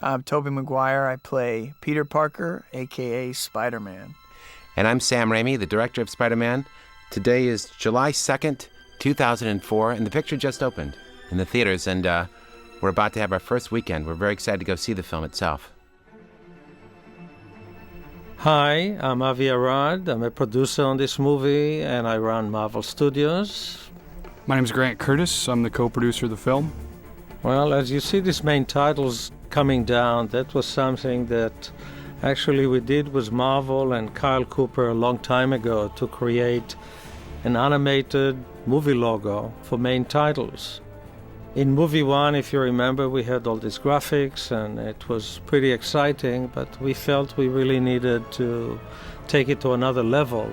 I'm Tobey Maguire. I play Peter Parker, a.k.a. Spider-Man. And I'm Sam Raimi, the director of Spider-Man. Today is July 2nd, 2004, and the picture just opened in the theaters, and we're about to have our first weekend. We're very excited to go see the film itself. Hi, I'm Avi Arad. I'm a producer on this movie, and I run Marvel Studios. My name is Grant Curtis. I'm the co-producer of the film. Well, as you see these main titles coming down, that was something that actually we did with Marvel and Kyle Cooper a long time ago to create an animated movie logo for main titles. In movie one, if you remember, we had all these graphics and it was pretty exciting, but we felt we really needed to take it to another level.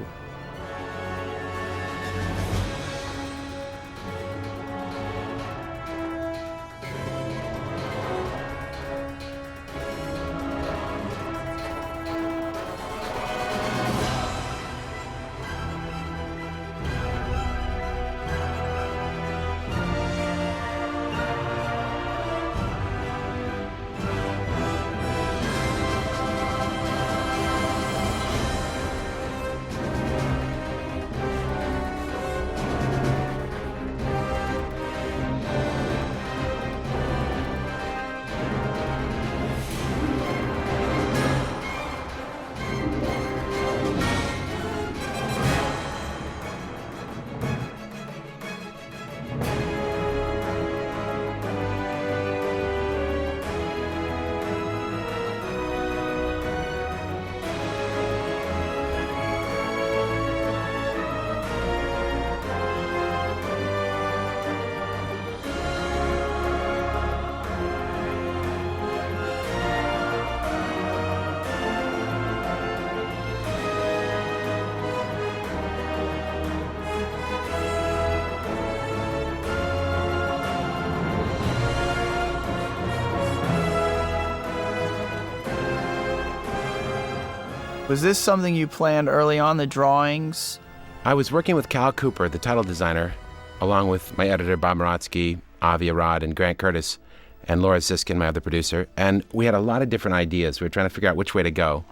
Was this something you planned early on, the drawings? I was working with Kyle Cooper, the title designer, along with my editor, Bob Moratsky, Avi Arad, and Grant Curtis, and Laura Ziskin, my other producer, and we had a lot of different ideas. We were trying to figure out which way to go.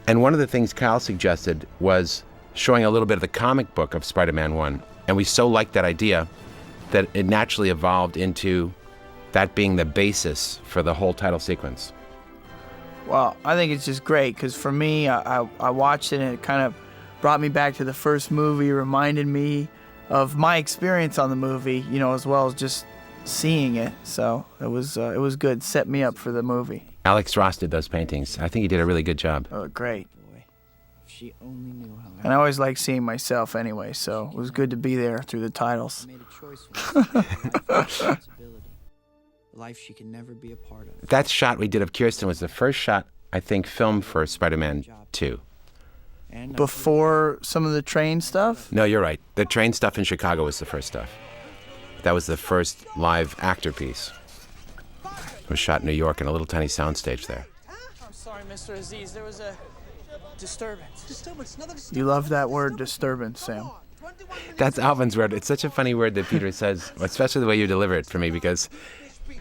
And one of the things Kyle suggested was showing a little bit of the comic book of Spider-Man 1, and we so liked that idea that it naturally evolved into that being the basis for the whole title sequence. Well, I think it's just great because for me, I watched it and it kind of brought me back to the first movie, reminded me of my experience on the movie, you know, as well as just seeing it. So it was good, set me up for the movie. Alex Ross did those paintings. I think he did a really good job. Oh, great. She only knew how. And I always like seeing myself anyway, so it was good to be there through the titles. Life she can never be a part of. That shot we did of Kirsten was the first shot, I think, filmed for Spider-Man 2. Before some of the train stuff? No, you're right. The train stuff in Chicago was the first stuff. That was the first live actor piece. It was shot in New York in a little tiny soundstage there. I'm sorry, Mr. Aziz. There was a disturbance. You love that word, disturbance, Sam. That's Alvin's word. It's such a funny word that Peter says, especially the way you deliver it for me, because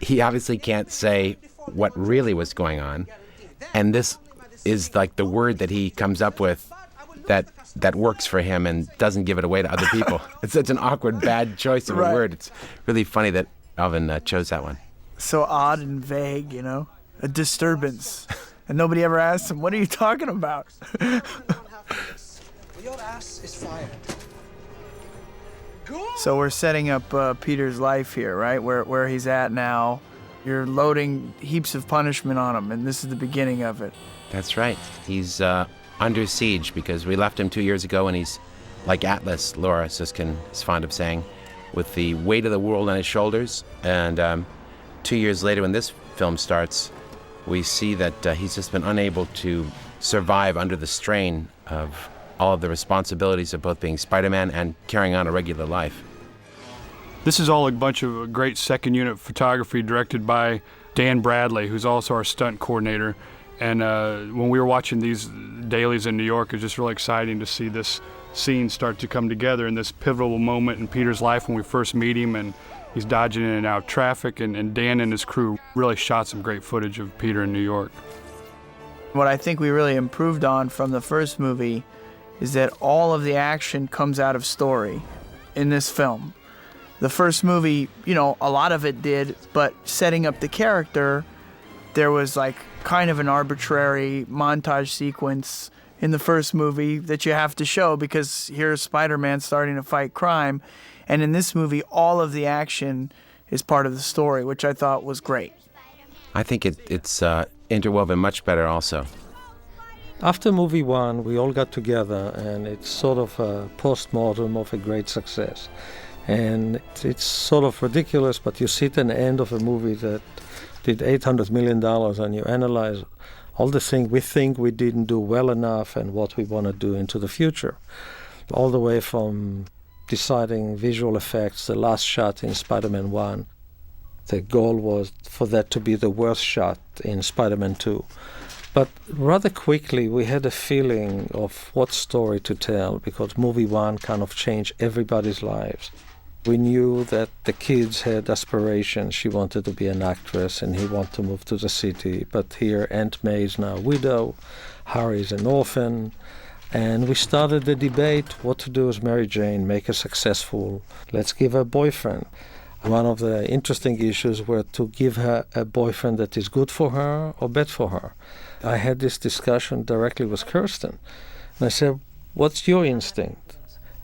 he obviously can't say what really was going on. And this is like the word that he comes up with that works for him and doesn't give it away to other people. It's such an awkward, bad choice of a word. It's really funny that Alvin chose that one. So odd and vague, you know? A disturbance. And nobody ever asked him, what are you talking about? Your ass is fired. So we're setting up Peter's life here, right? Where he's at now. You're loading heaps of punishment on him, and this is the beginning of it. That's right. He's under siege because we left him 2 years ago, and he's like Atlas, Laura Ziskin is fond of saying, with the weight of the world on his shoulders. And 2 years later, when this film starts, we see that he's just been unable to survive under the strain of all of the responsibilities of both being Spider-Man and carrying on a regular life. This is all a bunch of great second unit photography directed by Dan Bradley, who's also our stunt coordinator. And when we were watching these dailies in New York, it was just really exciting to see this scene start to come together in this pivotal moment in Peter's life when we first meet him, and He's dodging in and out of traffic, and Dan and his crew really shot some great footage of Peter in New York. What I think we really improved on from the first movie is that all of the action comes out of story in this film. The first movie, you know, a lot of it did, but setting up the character, there was like kind of an arbitrary montage sequence in the first movie that you have to show because here's Spider-Man starting to fight crime. And in this movie, all of the action is part of the story, which I thought was great. I think it's interwoven much better also. After movie one, we all got together, and it's sort of a post-mortem of a great success. And it's sort of ridiculous, but you sit at the end of a movie that did $800 million, and you analyze all the things we think we didn't do well enough and what we want to do into the future. All the way from deciding visual effects, the last shot in Spider-Man 1. The goal was for that to be the worst shot in Spider-Man 2. But rather quickly we had a feeling of what story to tell because movie 1 kind of changed everybody's lives. We knew that the kids had aspirations. She wanted to be an actress and he wanted to move to the city. But here Aunt May is now a widow, Harry is an orphan. And we started the debate what to do with Mary Jane, make her successful. Let's give her a boyfriend. One of the interesting issues were to give her a boyfriend that is good for her or bad for her. I had this discussion directly with Kirsten. And I said, what's your instinct?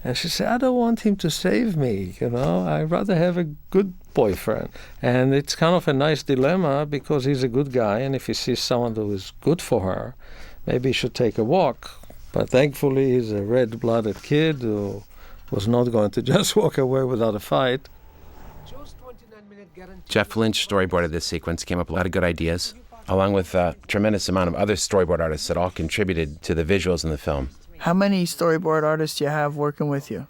And she said, I don't want him to save me, you know. I'd rather have a good boyfriend. And it's kind of a nice dilemma because he's a good guy, and if he sees someone who is good for her, maybe he should take a walk. But thankfully, he's a red-blooded kid who was not going to just walk away without a fight. Jeff Lynch storyboarded this sequence, came up with a lot of good ideas, along with a tremendous amount of other storyboard artists that all contributed to the visuals in the film. How many storyboard artists do you have working with you?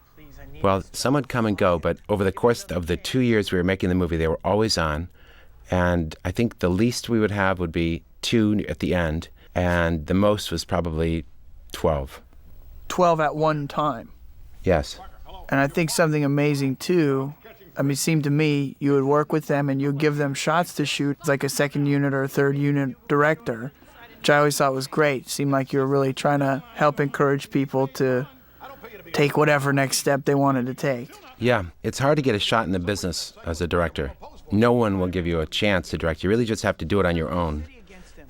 Well, some would come and go, but over the course of the 2 years we were making the movie, they were always on. And I think the least we would have would be 2 at the end, and the most was probably 12. 12 at one time. Yes. And I think something amazing, too, I mean, it seemed to me you would work with them and you'd give them shots to shoot like a second unit or a third unit director, which I always thought was great. It seemed like you were really trying to help encourage people to take whatever next step they wanted to take. Yeah, it's hard to get a shot in the business as a director. No one will give you a chance to direct. You really just have to do it on your own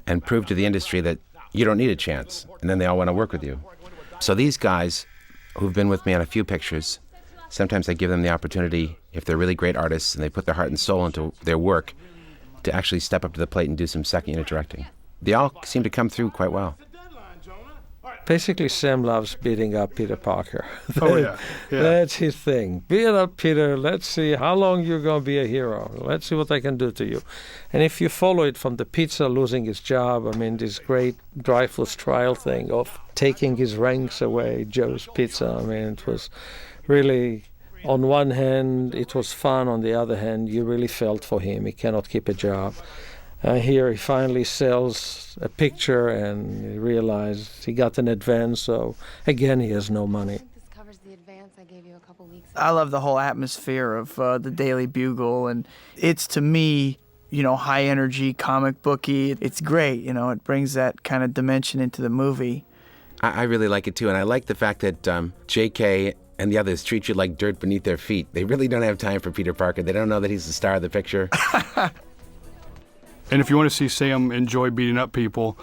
and prove to the industry that you don't need a chance, and then they all want to work with you. So these guys who've been with me on a few pictures, sometimes I give them the opportunity, if they're really great artists and they put their heart and soul into their work, to actually step up to the plate and do some second unit directing. They all seem to come through quite well. Basically, Sam loves beating up Peter Parker. Oh, yeah. That's his thing. Beat up Peter. Let's see how long you're going to be a hero. Let's see what I can do to you. And if you follow it from the pizza losing his job, I mean, this great Dreyfus trial thing of taking his ranks away, Joe's Pizza, I mean, it was really, on one hand, it was fun. On the other hand, you really felt for him. He cannot keep a job. Here he finally sells a picture and he realized he got an advance, so again he has no money. I love the whole atmosphere of the Daily Bugle, and it's, to me, you know, high energy, comic booky. It's great, you know, it brings that kind of dimension into the movie. I really like it too, and I like the fact that J.K. and the others treat you like dirt beneath their feet. They really don't have time for Peter Parker. They don't know that he's the star of the picture. And if you want to see Sam enjoy beating up people,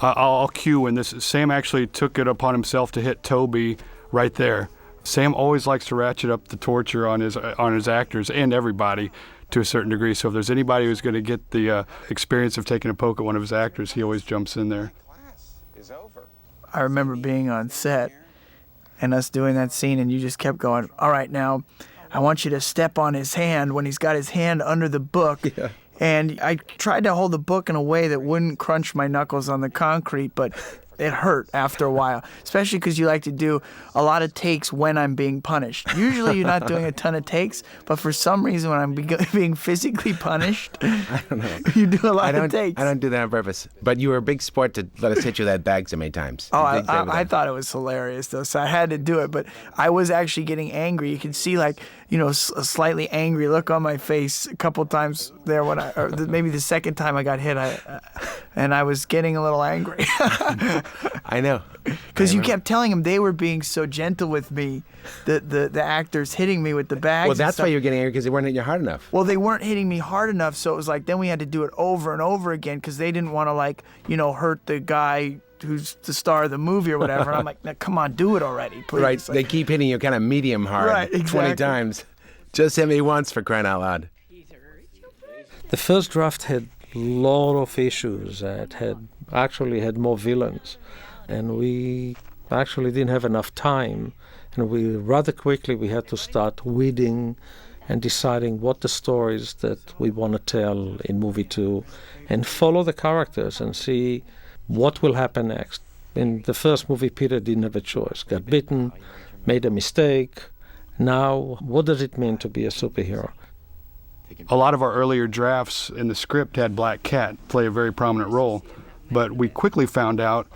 I'll cue when this. Sam actually took it upon himself to hit Tobey right there. Sam always likes to ratchet up the torture on his actors and everybody to a certain degree. So if there's anybody who's going to get the experience of taking a poke at one of his actors, he always jumps in there. I remember being on set and us doing that scene, and you just kept going, all right, now I want you to step on his hand when he's got his hand under the book. Yeah. And I tried to hold the book in a way that wouldn't crunch my knuckles on the concrete, but it hurt after a while, especially because you like to do a lot of takes when I'm being punished. Usually you're not doing a ton of takes, but for some reason when I'm being physically punished, I don't know. you do a lot of takes. I don't do that on purpose. But you were a big sport to let us hit you that bag so many times. Oh, I thought it was hilarious, though, so I had to do it. But I was actually getting angry. You can see, like, a slightly angry look on my face a couple times there when maybe the second time I got hit, and I was getting a little angry. I know. Because you kept telling them they were being so gentle with me, the actors hitting me with the bags. Well, that's why you're getting angry, because they weren't hitting you hard enough. Well, they weren't hitting me hard enough, so it was like then we had to do it over and over again because they didn't want to, hurt the guy who's the star of the movie or whatever. And I'm like, now, come on, do it already, please. Right, they keep hitting you kind of medium hard, right, exactly. 20 times. Just hit me once, for crying out loud. The first draft had a lot of issues. It had more villains. And we actually didn't have enough time. And rather quickly we had to start weeding and deciding what the stories that we want to tell in movie 2 and follow the characters and see what will happen next. In the first movie, Peter didn't have a choice. Got bitten, made a mistake. Now, what does it mean to be a superhero? A lot of our earlier drafts in the script had Black Cat play a very prominent role, but we quickly found out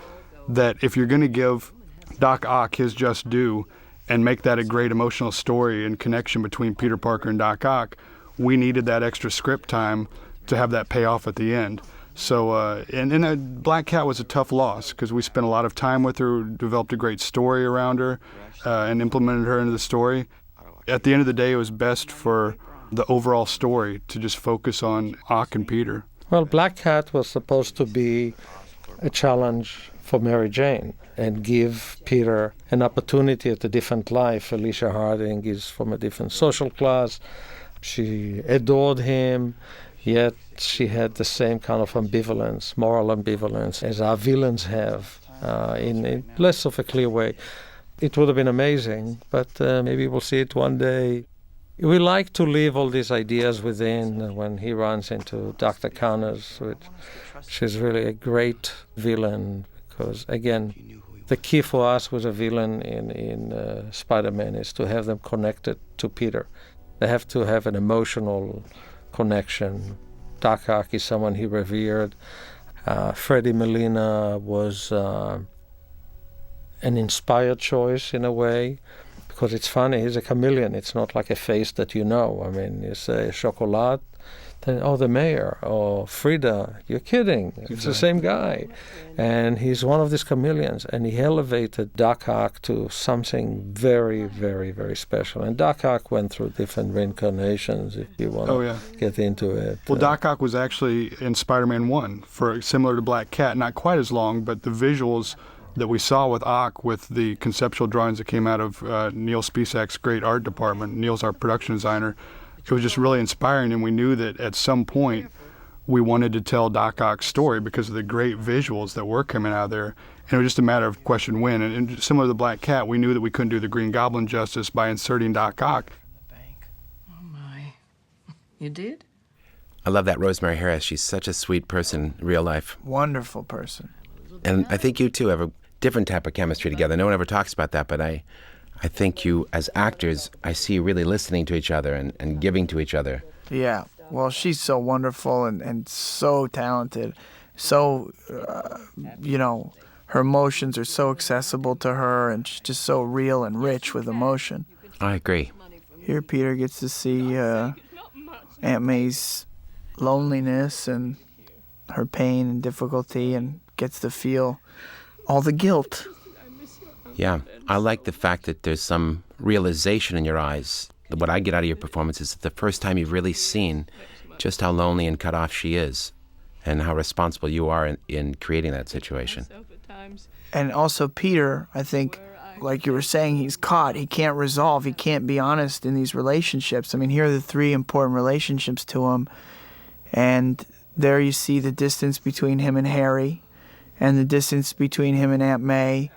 that if you're going to give Doc Ock his just due and make that a great emotional story and connection between Peter Parker and Doc Ock, we needed that extra script time to have that payoff at the end. So, and Black Cat was a tough loss because we spent a lot of time with her, developed a great story around her, and implemented her into the story. At the end of the day, it was best for the overall story to just focus on Ock and Peter. Well, Black Cat was supposed to be a challenge for Mary Jane and give Peter an opportunity at a different life. Alicia Harding is from a different social class. She adored him, yet she had the same kind of ambivalence, moral ambivalence, as our villains have, in less of a clear way. It would have been amazing, but maybe we'll see it one day. We like to leave all these ideas within when he runs into Dr. Connors, which is really a great villain, because, again, the key for us with a villain in Spider-Man is to have them connected to Peter. They have to have an emotional connection. Doc Ock is someone he revered. Freddie Molina was an inspired choice in a way, because it's funny, he's a chameleon. It's not like a face that you know. I mean, you say Chocolat, then, oh, the mayor, or Frida, you're kidding. It's the same guy. And he's one of these chameleons, and he elevated Doc Ock to something very, very, very special. And Doc Ock went through different reincarnations, if you want to get into it. Well, Doc Ock was actually in Spider-Man 1, similar to Black Cat, not quite as long, but the visuals that we saw with Ock, with the conceptual drawings that came out of Neil Spicak's great art department. Neil's our production designer. It was just really inspiring, and we knew that at some point we wanted to tell Doc Ock's story because of the great visuals that were coming out of there. And it was just a matter of question when. And similar to Black Cat, we knew that we couldn't do the Green Goblin justice by inserting Doc Ock. Oh, my. You did? I love that Rosemary Harris. She's such a sweet person in real life. Wonderful person. And I think you two have a different type of chemistry together. No one ever talks about that, but I think you, as actors, I see you really listening to each other and giving to each other. Yeah. Well, she's so wonderful and so talented. So, her emotions are so accessible to her, and she's just so real and rich with emotion. I agree. Here, Peter gets to see Aunt May's loneliness and her pain and difficulty, and gets to feel all the guilt. Yeah, I like the fact that there's some realization in your eyes. What I get out of your performance is the first time you've really seen just how lonely and cut off she is, and how responsible you are in creating that situation. And also Peter, I think, like you were saying, he's caught. He can't resolve. He can't be honest in these relationships. I mean, here are the three important relationships to him. And there you see the distance between him and Harry, and the distance between him and Aunt May.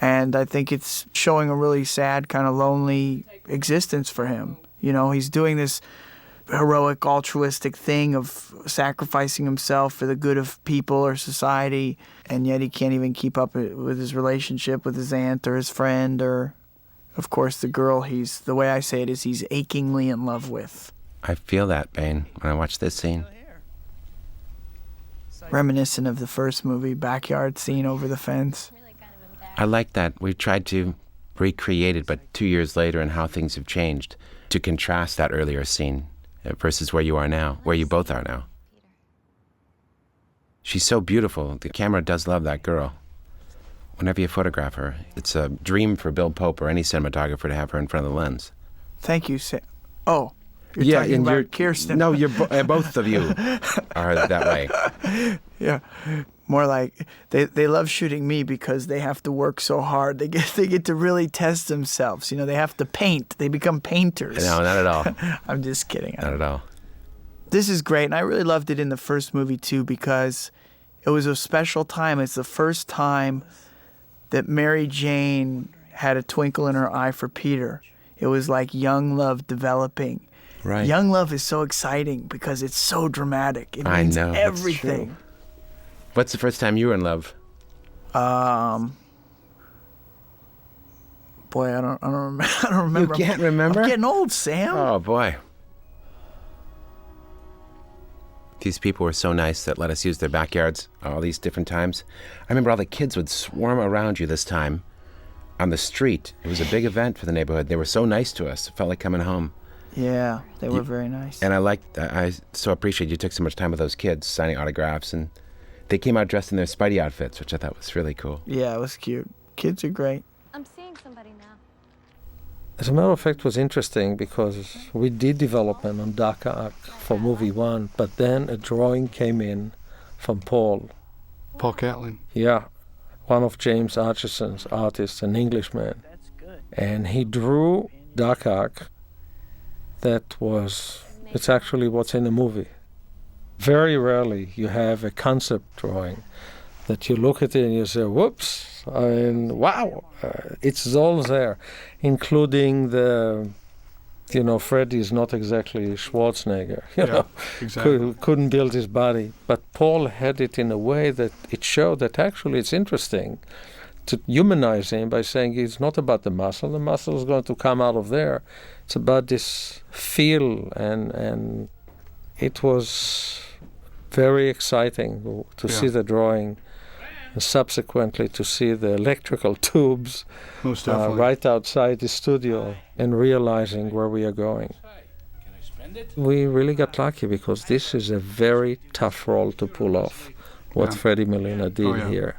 And I think it's showing a really sad, kind of lonely existence for him. He's doing this heroic altruistic thing of sacrificing himself for the good of people or society, and yet he can't even keep up with his relationship with his aunt or his friend or, of course, the girl the way I say it is he's achingly in love with. I feel that, Bane, when I watch this scene. Reminiscent of the first movie, backyard scene over the fence. I like that. We tried to recreate it, but 2 years later and how things have changed to contrast that earlier scene versus where you are now, where you both are now. She's so beautiful. The camera does love that girl. Whenever you photograph her, it's a dream for Bill Pope or any cinematographer to have her in front of the lens. Thank you, Sam. Oh, you're talking about Kirsten. No, both of you are that way. Yeah, more like they love shooting me because they have to work so hard. They get to really test themselves. You know, they have to paint. They become painters. No, not at all. I'm just kidding. Not at all. This is great, and I really loved it in the first movie too because it was a special time. It's the first time that Mary Jane had a twinkle in her eye for Peter. It was like young love developing. Right. Young love is so exciting because it's so dramatic. It means I know, everything. that's true. What's the first time you were in love? Boy, I don't remember. You can't remember? I'm getting old, Sam. Oh, boy. These people were so nice that let us use their backyards all these different times. I remember all the kids would swarm around you this time on the street. It was a big event for the neighborhood. They were so nice to us. It felt like coming home. Yeah, they were very nice. And I so appreciate you took so much time with those kids, signing autographs, and they came out dressed in their Spidey outfits, which I thought was really cool. Yeah, it was cute. Kids are great. I'm seeing somebody now. As a matter of fact, it was interesting because we did development on Dark Ark for movie one, but then a drawing came in from Paul. Paul Catlin. Yeah, one of James Archison's artists, an Englishman. That's good. And he drew Dark Ark. It's actually what's in the movie. Very rarely you have a concept drawing that you look at it and you say, whoops, I mean, wow, it's all there, including Freddy is not exactly Schwarzenegger, you know, exactly. Couldn't build his body. But Paul had it in a way that it showed that actually it's interesting to humanize him by saying it's not about the muscle is going to come out of there. It's about this feel, and it was very exciting to see the drawing and subsequently to see the electrical tubes right outside the studio and realizing where we are going. We really got lucky because this is a very tough role to pull off, what Freddie Molina did here.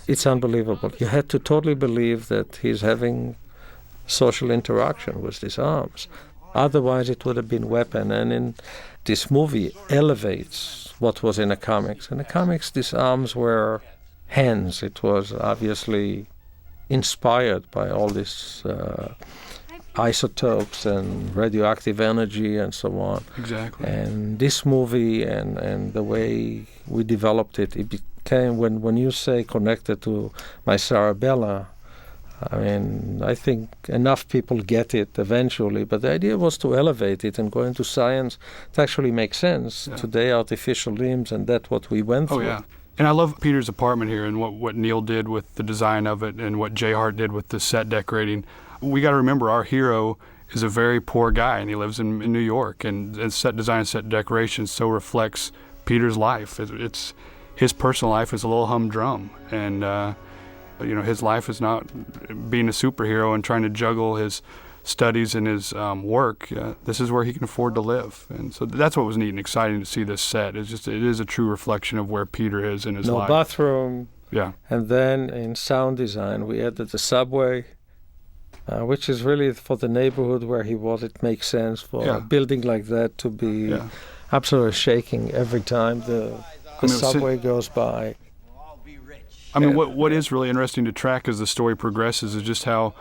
It's unbelievable. You had to totally believe that he's having social interaction with these arms. Otherwise, it would have been weapon. And in this movie elevates what was in the comics. In the comics, these arms were hands. It was obviously inspired by all these isotopes and radioactive energy and so on. Exactly. And this movie and the way we developed it, it became, when you say connected to my Sarabella, I mean, I think enough people get it eventually, but the idea was to elevate it and go into science to actually make sense. Today, artificial limbs, and that's what we went through. Oh, yeah. And I love Peter's apartment here and what Neil did with the design of it and what Jay Hart did with the set decorating. We got to remember our hero is a very poor guy, and he lives in New York, and set design and set decoration so reflects Peter's life. It's his personal life is a little humdrum, and his life is not being a superhero and trying to juggle his studies and his work. This is where he can afford to live, and so that's what was neat and exciting to see this set. It is a true reflection of where Peter is in his life. No bathroom. Yeah. And then in sound design, we added the subway, which is really for the neighborhood where he was. It makes sense for a building like that to be absolutely shaking every time the subway goes by. I mean, what is really interesting to track as the story progresses is just how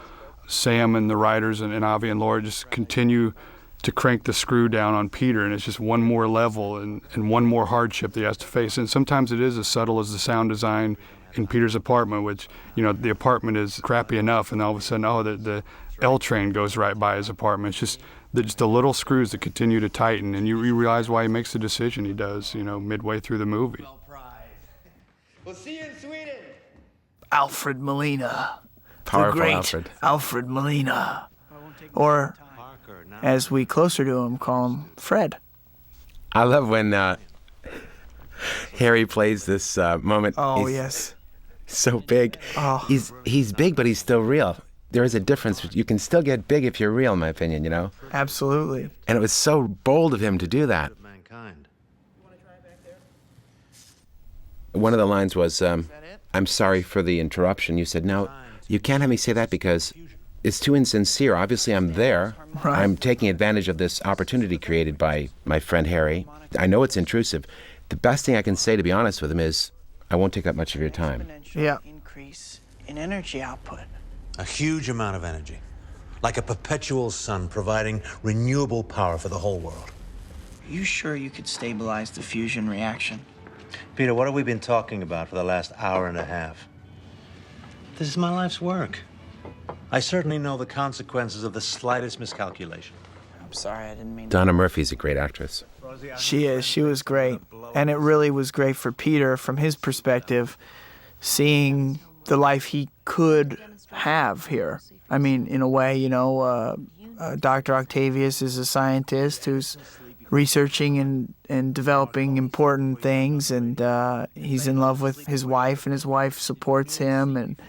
Sam and the writers and Avi and Laura just continue to crank the screw down on Peter, and it's just one more level and one more hardship that he has to face. And sometimes it is as subtle as the sound design in Peter's apartment, which, the apartment is crappy enough, and all of a sudden, the L train goes right by his apartment. It's just just the little screws that continue to tighten, and you realize why he makes the decision he does, midway through the movie. We'll see you in Sweden. Alfred Molina. Powerful the great Alfred. Alfred Molina. Or, as we closer to him call him, Fred. I love when Harry plays this moment. Oh, He's yes. so big. Oh. He's big, but he's still real. There is a difference. You can still get big if you're real, in my opinion, Absolutely. And it was so bold of him to do that. One of the lines was, I'm sorry for the interruption. You said, no, you can't have me say that because it's too insincere. Obviously, I'm there. Right. I'm taking advantage of this opportunity created by my friend Harry. I know it's intrusive. The best thing I can say, to be honest with him, is I won't take up much of your time. Yeah. Increase in energy output. A huge amount of energy. Like a perpetual sun providing renewable power for the whole world. Are you sure you could stabilize the fusion reaction? Peter, what have we been talking about for the last hour and a half? This is my life's work. I certainly know the consequences of the slightest miscalculation. I'm sorry, I didn't mean Donna Murphy's a great actress. She is. She was great. And it really was great for Peter, from his perspective, seeing the life he could have here. I mean, in a way, Dr. Octavius is a scientist who's researching and developing important things, and he's in love with his wife, and his wife supports him, and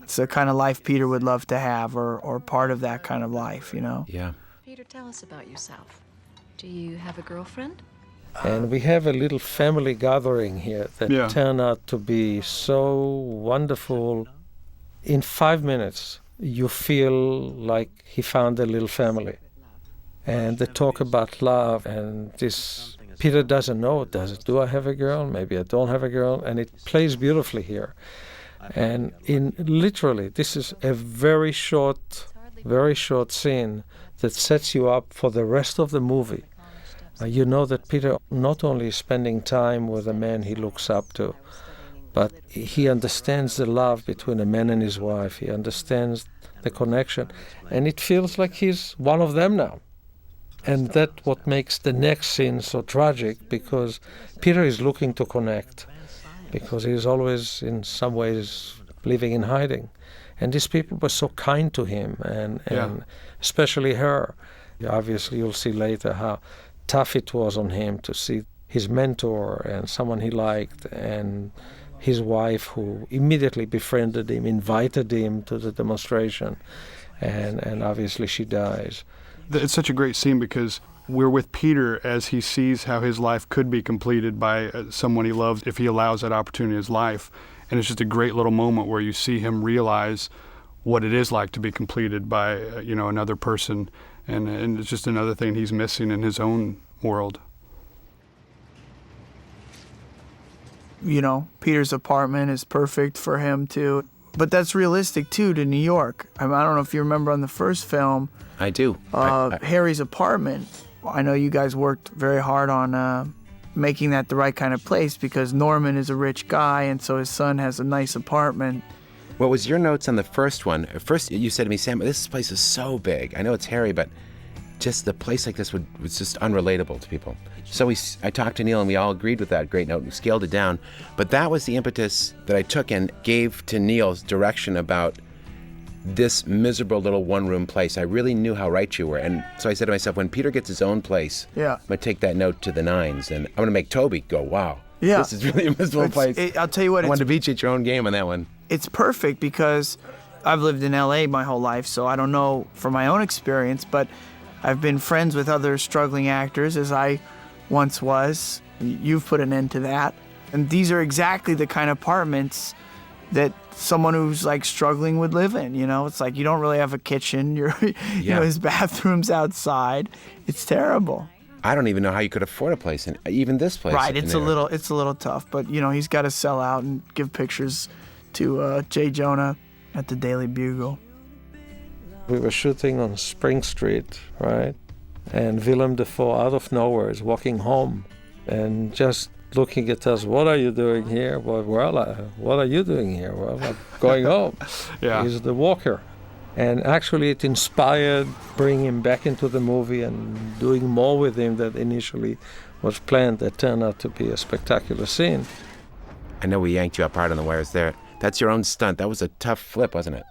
it's the kind of life Peter would love to have, or part of that kind of life, Yeah. Peter, tell us about yourself. Do you have a girlfriend? And we have a little family gathering here that turned out to be so wonderful. In 5 minutes, you feel like he found a little family. And they talk about love, and this, Peter doesn't know, do I have a girl? Maybe I don't have a girl. And it plays beautifully here. And literally, this is a very short scene that sets you up for the rest of the movie. You know that Peter not only is spending time with a man he looks up to, but he understands the love between a man and his wife. He understands the connection. And it feels like he's one of them now. And that's what makes the next scene so tragic, because Peter is looking to connect, because he's always, in some ways, living in hiding. And these people were so kind to him, and especially her. Obviously, you'll see later how tough it was on him to see his mentor and someone he liked, and his wife, who immediately befriended him, invited him to the demonstration, and obviously she dies. It's such a great scene because we're with Peter as he sees how his life could be completed by someone he loves if he allows that opportunity in his life. And it's just a great little moment where you see him realize what it is like to be completed by another person, and it's just another thing he's missing in his own world. Peter's apartment is perfect for him too, but that's realistic too to New York. I don't know if you remember on the first film. I do. Harry's apartment. I know you guys worked very hard on making that the right kind of place, because Norman is a rich guy, and so his son has a nice apartment. What was your notes on the first one? First, you said to me, Sam, this place is so big. I know it's Harry, but just the place like this was just unrelatable to people. So I talked to Neil, and we all agreed with that great note. We scaled it down. But that was the impetus that I took and gave to Neil's direction about this miserable little one-room place. I really knew how right you were. And so I said to myself, when Peter gets his own place, I'm going to take that note to the nines, and I'm going to make Tobey go, wow, this is really a miserable place. I'll tell you what. I wanted to beat you at your own game on that one. It's perfect because I've lived in L.A. my whole life, so I don't know from my own experience, but I've been friends with other struggling actors, as I once was. You've put an end to that. And these are exactly the kind of apartments that someone who's like struggling would live in. It's like you don't really have a kitchen. His bathroom's outside. It's terrible. I don't even know how you could afford a place, even this place. Right, it's a little tough, but he's got to sell out and give pictures to Jay Jonah at the Daily Bugle. We were shooting on Spring Street, right? And Willem Dafoe, out of nowhere, is walking home and just looking at us. What are you doing here? Well, what are you doing here? Well, I'm going home. Yeah. He's the walker. And actually it inspired bringing him back into the movie and doing more with him than initially was planned. That turned out to be a spectacular scene. I know we yanked you apart on the wires there. That's your own stunt. That was a tough flip, wasn't it?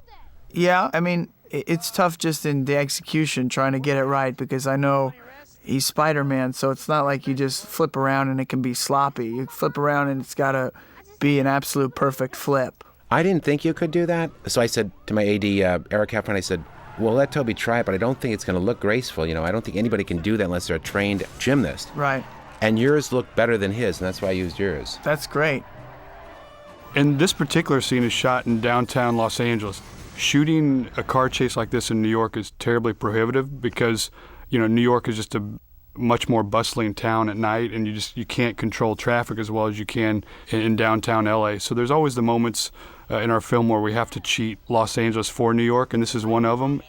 Yeah, I mean, it's tough just in the execution, trying to get it right, because I know he's Spider-Man, so it's not like you just flip around and it can be sloppy. You flip around and it's got to be an absolute perfect flip. I didn't think you could do that. So I said to my AD, Eric Heffron, I said, well, let Tobey try it, but I don't think it's going to look graceful. You know, I don't think anybody can do that unless they're a trained gymnast. Right. And yours looked better than his, and that's why I used yours. That's great. And this particular scene is shot in downtown Los Angeles. Shooting a car chase like this in New York is terribly prohibitive because, you know, New York is just a much more bustling town at night, and you can't control traffic as well as you can in downtown LA. So there's always the moments in our film where we have to cheat Los Angeles for New York, and this is one of them.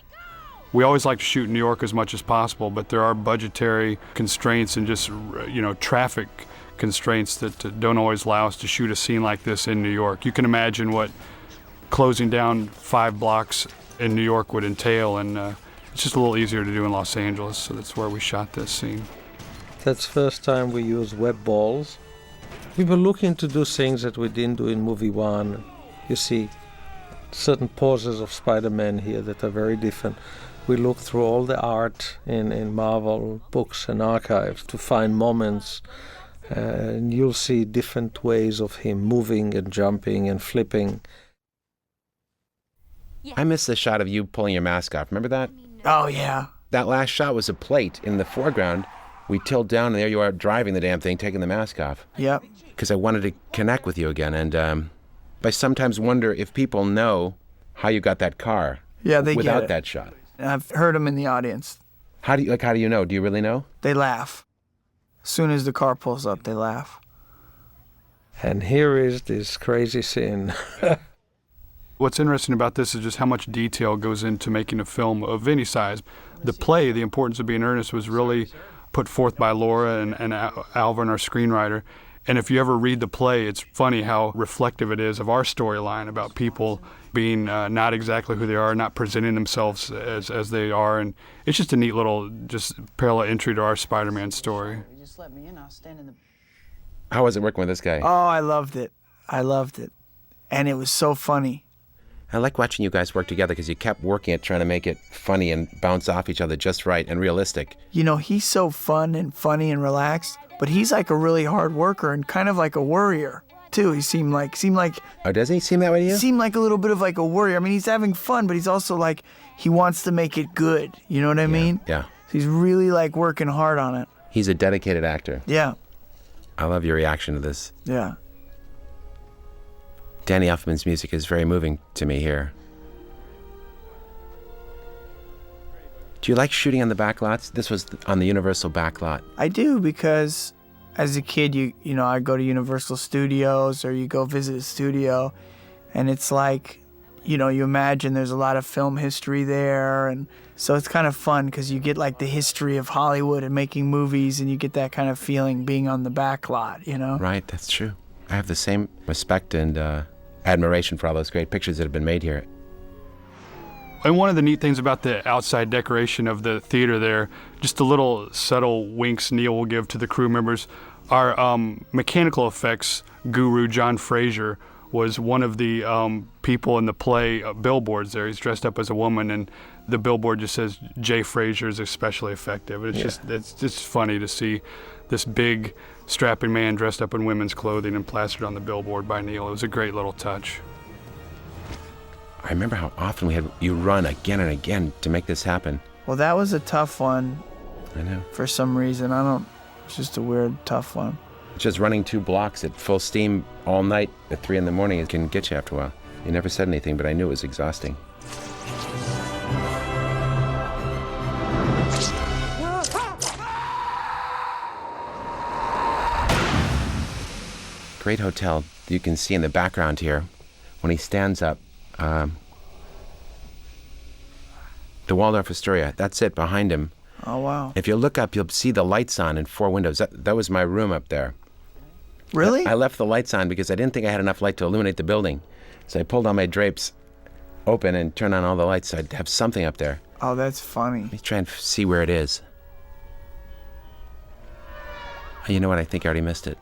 We always like to shoot in New York as much as possible, but there are budgetary constraints and just, you know, traffic constraints that don't always allow us to shoot a scene like this in New York. You can imagine what closing down 5 blocks in New York would entail, and it's just a little easier to do in Los Angeles, so that's where we shot this scene. That's the first time we used web balls. We were looking to do things that we didn't do in movie one. You see certain poses of Spider-Man here that are very different. We looked through all the art in Marvel books and archives to find moments, and you'll see different ways of him moving and jumping and flipping. I missed the shot of you pulling your mask off. Remember that? Oh, yeah. That last shot was a plate in the foreground. We tilt down, and there you are driving the damn thing, taking the mask off. Yep. Because I wanted to connect with you again, and I sometimes wonder if people know how you got that car. Yeah, they without get it. that shot. I've heard them in the audience. How do you know? Do you really know? They laugh. As soon as the car pulls up, they laugh. And here is this crazy scene. What's interesting about this is just how much detail goes into making a film of any size. The play, The Importance of Being Earnest, was really put forth by Laura and Alvin, our screenwriter. And if you ever read the play, it's funny how reflective it is of our storyline about people being not exactly who they are, not presenting themselves as they are. And it's just a neat little just parallel entry to our Spider-Man story. Just let me in, I'll stand in the... How was it working with this guy? Oh, I loved it. I loved it. And it was so funny. I like watching you guys work together because you kept working at trying to make it funny and bounce off each other just right and realistic. You know, he's so fun and funny and relaxed, but he's like a really hard worker and kind of like a worrier, too. He seemed like Oh, doesn't he seem that way to you? seemed like a little bit of like a worrier. I mean, he's having fun, but he's also like, he wants to make it good. You know what I mean? Yeah. He's really like working hard on it. He's a dedicated actor. Yeah. I love your reaction to this. Yeah. Danny Elfman's music is very moving to me here. Do you like shooting on the back lots? This was on the Universal back lot. I do, because as a kid, you know, I'd go to Universal Studios or you go visit a studio, and it's like, you know, you imagine there's a lot of film history there, and so it's kind of fun because you get like the history of Hollywood and making movies, and you get that kind of feeling being on the back lot, you know? Right, that's true. I have the same respect and admiration for all those great pictures that have been made here. And one of the neat things about the outside decoration of the theater there, just the little subtle winks Neil will give to the crew members, our mechanical effects guru, John Fraser, was one of the people in the play billboards there. He's dressed up as a woman, and the billboard just says, Jay Fraser is especially effective. And it's just funny to see this big, strapping man dressed up in women's clothing and plastered on the billboard by Neil. It was a great little touch. I remember how often we had you run again and again to make this happen. Well, that was a tough one. I know. For some reason. It's just a weird, tough one. Just running 2 blocks at full steam all night at 3 a.m, it can get you after a while. You never said anything, but I knew it was exhausting. Great hotel. You can see in the background here, when he stands up, the Waldorf Astoria, that's it behind him. Oh, wow. If you look up, you'll see the lights on in 4 windows. That was my room up there. Really? I left the lights on because I didn't think I had enough light to illuminate the building. So I pulled on my drapes open and turn on all the lights so I'd have something up there. Oh, that's funny. Let me try and see where it is. You know what? I think I already missed it.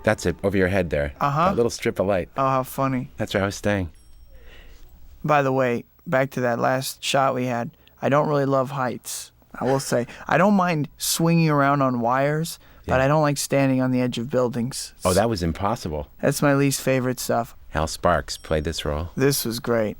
That's it, over your head there. Uh-huh. That little strip of light. Oh, how funny. That's where I was staying. By the way, back to that last shot we had, I don't really love heights. I will say, I don't mind swinging around on wires, but I don't like standing on the edge of buildings. Oh, that was impossible. That's my least favorite stuff. Hal Sparks played this role. This was great.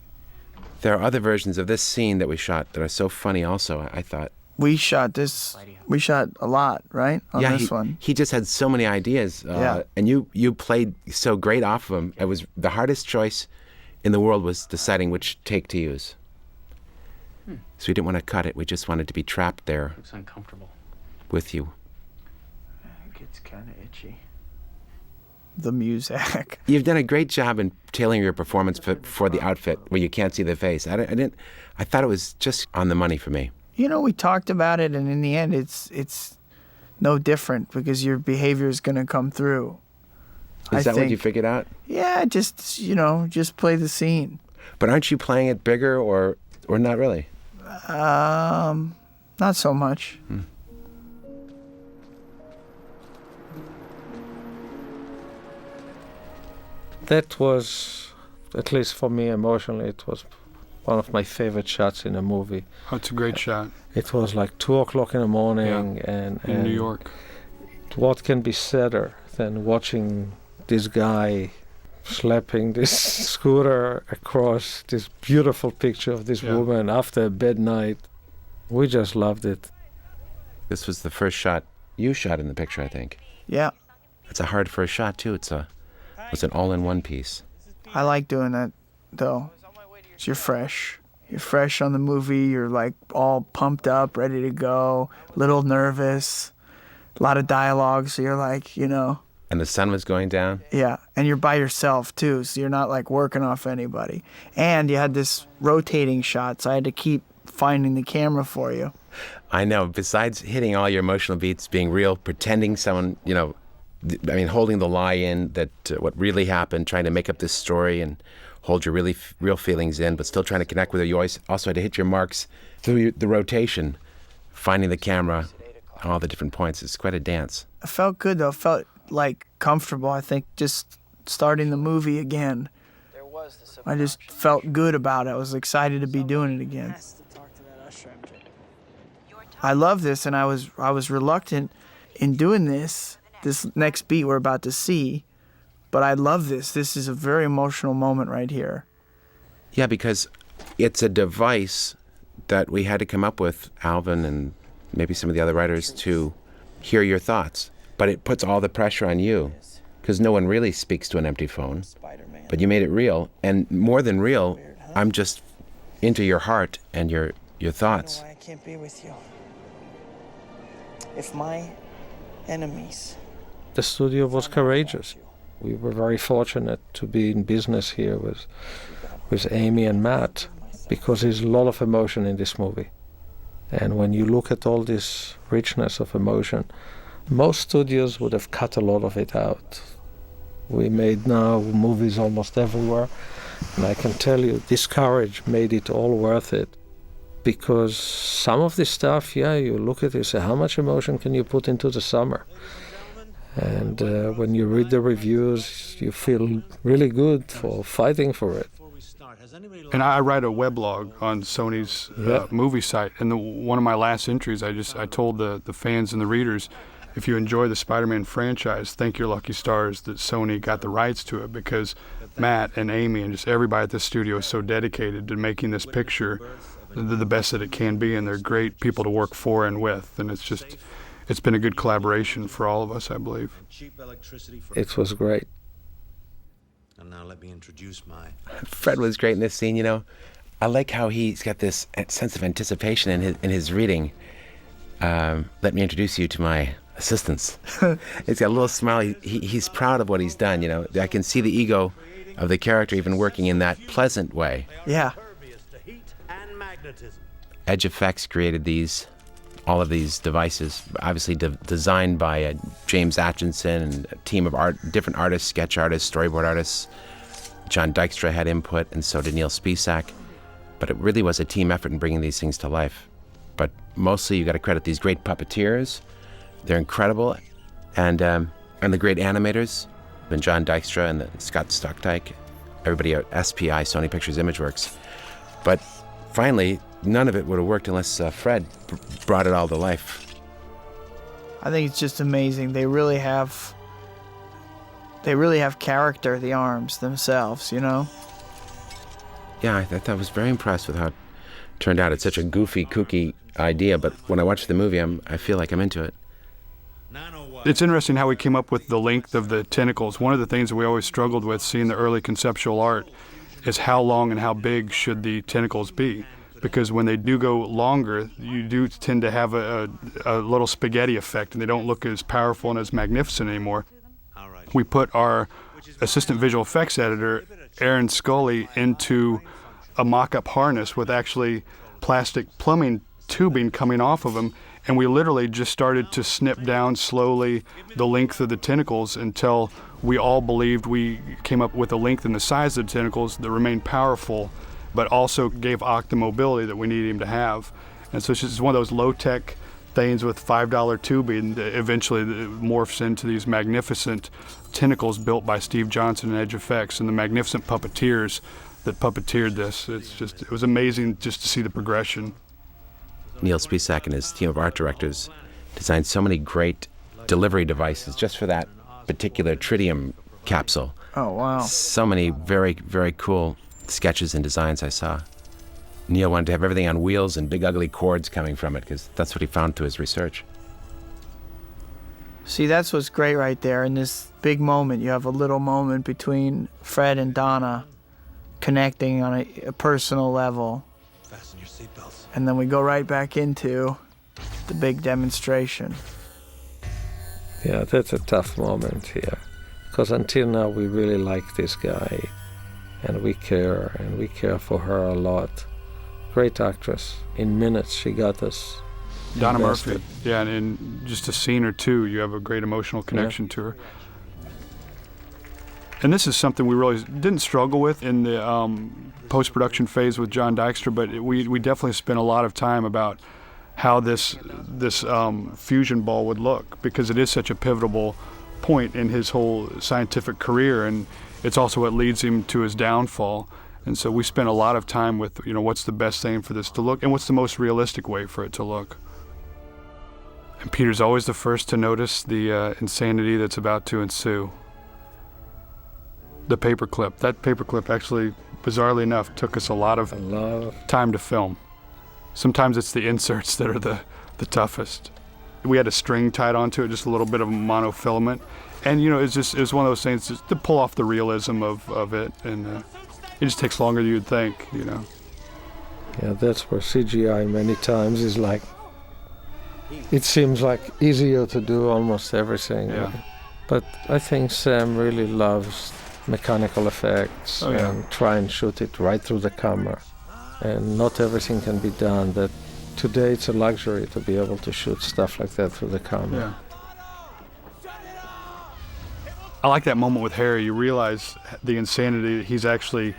There are other versions of this scene that we shot that are so funny also, I thought. We shot a lot, right? On this one. He just had so many ideas. And you played so great off of him. It was the hardest choice in the world was deciding which take to use. So we didn't want to cut it. We just wanted to be trapped there. Looks uncomfortable. With you. It gets kind of itchy. The music. You've done a great job in tailoring your performance for the outfit where you can't see the face. I thought it was just on the money for me. You know, we talked about it, and in the end, it's no different because your behavior is going to come through. Is that what you figured out? Yeah, just play the scene. But aren't you playing it bigger or not really? Not so much. That was, at least for me emotionally, it was one of my favorite shots in a movie. Oh, it's a great shot. It was like 2:00 in the morning, and in New York. What can be sadder than watching this guy slapping this scooter across this beautiful picture of this woman after a bad night? We just loved it. This was the first shot you shot in the picture, I think. Yeah. It's a hard first shot too. It's an all-in-one piece. I like doing that, though. You're fresh. You're fresh on the movie. You're like all pumped up, ready to go, a little nervous, a lot of dialogue. So you're like, And the sun was going down? Yeah. And you're by yourself, too. So you're not like working off anybody. And you had this rotating shot. So I had to keep finding the camera for you. I know. Besides hitting all your emotional beats, being real, pretending someone, holding the lie in that what really happened, trying to make up this story and hold your really real feelings in, but still trying to connect with her. You also had to hit your marks through the rotation, finding the camera, all the different points. It's quite a dance. I felt good, though. I felt like comfortable, I think, just starting the movie again. I just felt good about it. I was excited to be doing it again. I love this, and I was reluctant in doing this next beat we're about to see, but I love this. This is a very emotional moment right here. Yeah, because it's a device that we had to come up with, Alvin and maybe some of the other writers, to hear your thoughts. But it puts all the pressure on you, because no one really speaks to an empty phone. But you made it real, and more than real, I'm just into your heart and your thoughts. I can't be with you. If my enemies... The studio was courageous. We were very fortunate to be in business here with Amy and Matt, because there's a lot of emotion in this movie. And when you look at all this richness of emotion, most studios would have cut a lot of it out. We made now movies almost everywhere, and I can tell you this courage made it all worth it. Because some of this stuff, you look at it and say, how much emotion can you put into the summer? And when you read the reviews, you feel really good for fighting for it. And I write a weblog on Sony's movie site. And one of my last entries, I told the fans and the readers, if you enjoy the Spider-Man franchise, thank your lucky stars that Sony got the rights to it, because Matt and Amy and just everybody at the studio is so dedicated to making this picture the best that it can be, and they're great people to work for and with. And it's been a good collaboration for all of us, I believe. It was great. And now let me introduce Fred was great in this scene, I like how he's got this sense of anticipation in his reading. Let me introduce you to my assistants. He's got a little smile. He's proud of what he's done, I can see the ego of the character even working in that pleasant way. Yeah. Edge Effects created all of these devices, obviously designed by James Atchison and a team of different artists, sketch artists, storyboard artists. John Dykstra had input, and so did Neil Spisak. But it really was a team effort in bringing these things to life. But mostly you got to credit these great puppeteers. They're incredible. And the great animators, and John Dykstra and Scott Stockdike, everybody at SPI, Sony Pictures Imageworks. But finally, none of it would have worked unless Fred brought it all to life. I think it's just amazing. They really have character, the arms themselves, you know? Yeah, I thought I was very impressed with how it turned out. It's such a goofy, kooky idea, but when I watch the movie, I feel like I'm into it. It's interesting how we came up with the length of the tentacles. One of the things that we always struggled with seeing the early conceptual art is how long and how big should the tentacles be. Because when they do go longer, you do tend to have a little spaghetti effect, and they don't look as powerful and as magnificent anymore. We put our assistant visual effects editor, Aaron Scully, into a mock-up harness with actually plastic plumbing tubing coming off of them, and we literally just started to snip down slowly the length of the tentacles until we all believed we came up with a length and the size of the tentacles that remained powerful, but also gave Ock the mobility that we needed him to have. And so it's just one of those low-tech things with $5 tubing that eventually morphs into these magnificent tentacles built by Steve Johnson and Edge Effects and the magnificent puppeteers that puppeteered this. It was amazing just to see the progression. Neil Spisak and his team of art directors designed so many great delivery devices just for that particular tritium capsule. Oh, wow. So many very, very cool sketches and designs I saw. Neil wanted to have everything on wheels and big ugly cords coming from it because that's what he found through his research. See, that's what's great right there. In this big moment, you have a little moment between Fred and Donna connecting on a personal level. Fasten your seatbelts. And then we go right back into the big demonstration. Yeah, that's a tough moment here. Because until now we really like this guy. And we care for her a lot. Great actress. In minutes she got us Donna invested. Murphy. Yeah, and in just a scene or two, you have a great emotional connection to her. And this is something we really didn't struggle with in the post-production phase with John Dykstra, but we definitely spent a lot of time about how this fusion ball would look, because it is such a pivotal point in his whole scientific career, and it's also what leads him to his downfall. And so we spent a lot of time with, what's the best thing for this to look, and what's the most realistic way for it to look. And Peter's always the first to notice the insanity that's about to ensue. The paperclip. That paperclip actually, bizarrely enough, took us a lot of time to film. Sometimes it's the inserts that are the toughest. We had a string tied onto it, just a little bit of monofilament. And, it was one of those things just to pull off the realism of it. And it just takes longer than you'd think, Yeah, that's where CGI many times is like, it seems like easier to do almost everything. Yeah. But I think Sam really loves mechanical effects and try and shoot it right through the camera. And not everything can be done. That today it's a luxury to be able to shoot stuff like that through the camera. Yeah. I like that moment with Harry. You realize the insanity that he's actually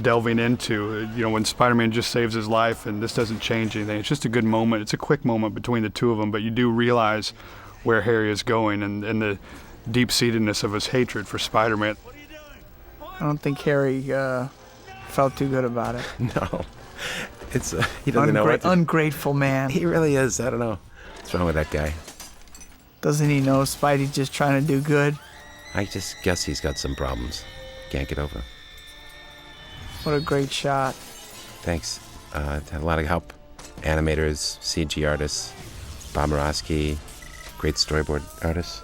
delving into. When Spider-Man just saves his life and this doesn't change anything. It's just a good moment. It's a quick moment between the two of them, but you do realize where Harry is going and the deep-seatedness of his hatred for Spider-Man. I don't think Harry felt too good about it. No. It's he doesn't know what ungrateful man. He really is. I don't know. What's wrong with that guy? Doesn't he know Spidey's just trying to do good? I just guess he's got some problems. Can't get over. What a great shot. Thanks. Had a lot of help. Animators, CG artists, Bob Murawski, great storyboard artists.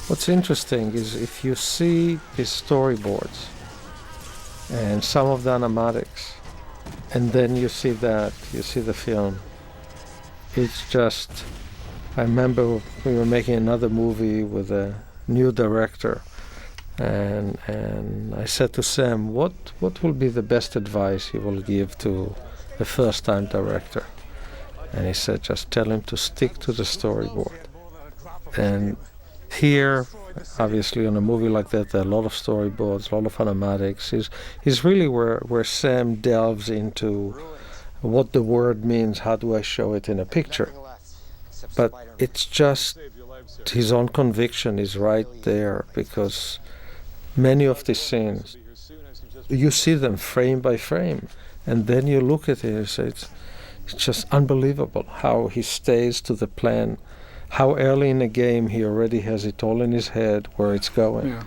What's interesting is if you see his storyboards and some of the animatics, and then you see the film, it's just, I remember we were making another movie with a new director, and I said to Sam, what will be the best advice you will give to a first-time director? And he said, just tell him to stick to the storyboard. And Here, obviously, on a movie like that, there are a lot of storyboards, a lot of animatics. Is really where Sam delves into what the word means, how do I show it in a picture. But it's just his own conviction is right there, because many of these scenes, you see them frame by frame, and then you look at it and say, it's just unbelievable how he stays to the plan, how early in the game he already has it all in his head where it's going. Yeah.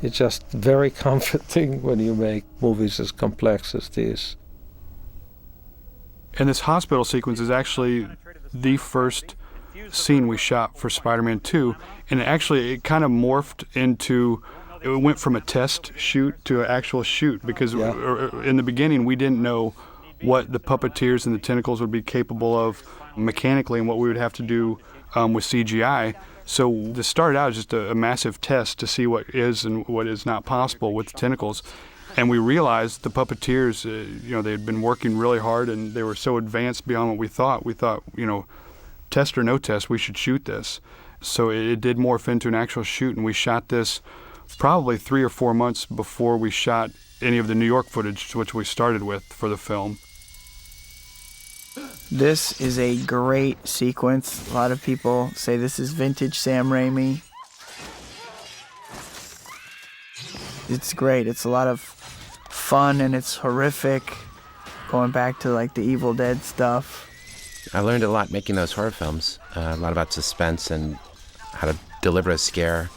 It's just very comforting when you make movies as complex as these. And this hospital sequence is actually the first scene we shot for Spider-Man 2, and it kind of morphed into, it went from a test shoot to an actual shoot, because in the beginning we didn't know what the puppeteers and the tentacles would be capable of mechanically and what we would have to do with CGI. So this started out as just a massive test to see what is and what is not possible with the tentacles. And we realized the puppeteers, they had been working really hard, and they were so advanced beyond what we thought. We thought, test or no test, we should shoot this. So it did morph into an actual shoot, and we shot this probably 3 or 4 months before we shot any of the New York footage, which we started with for the film. This is a great sequence. A lot of people say this is vintage Sam Raimi. It's great. It's a lot of fun, and it's horrific, going back to like the Evil Dead stuff. I learned a lot making those horror films, a lot about suspense and how to deliver a scare.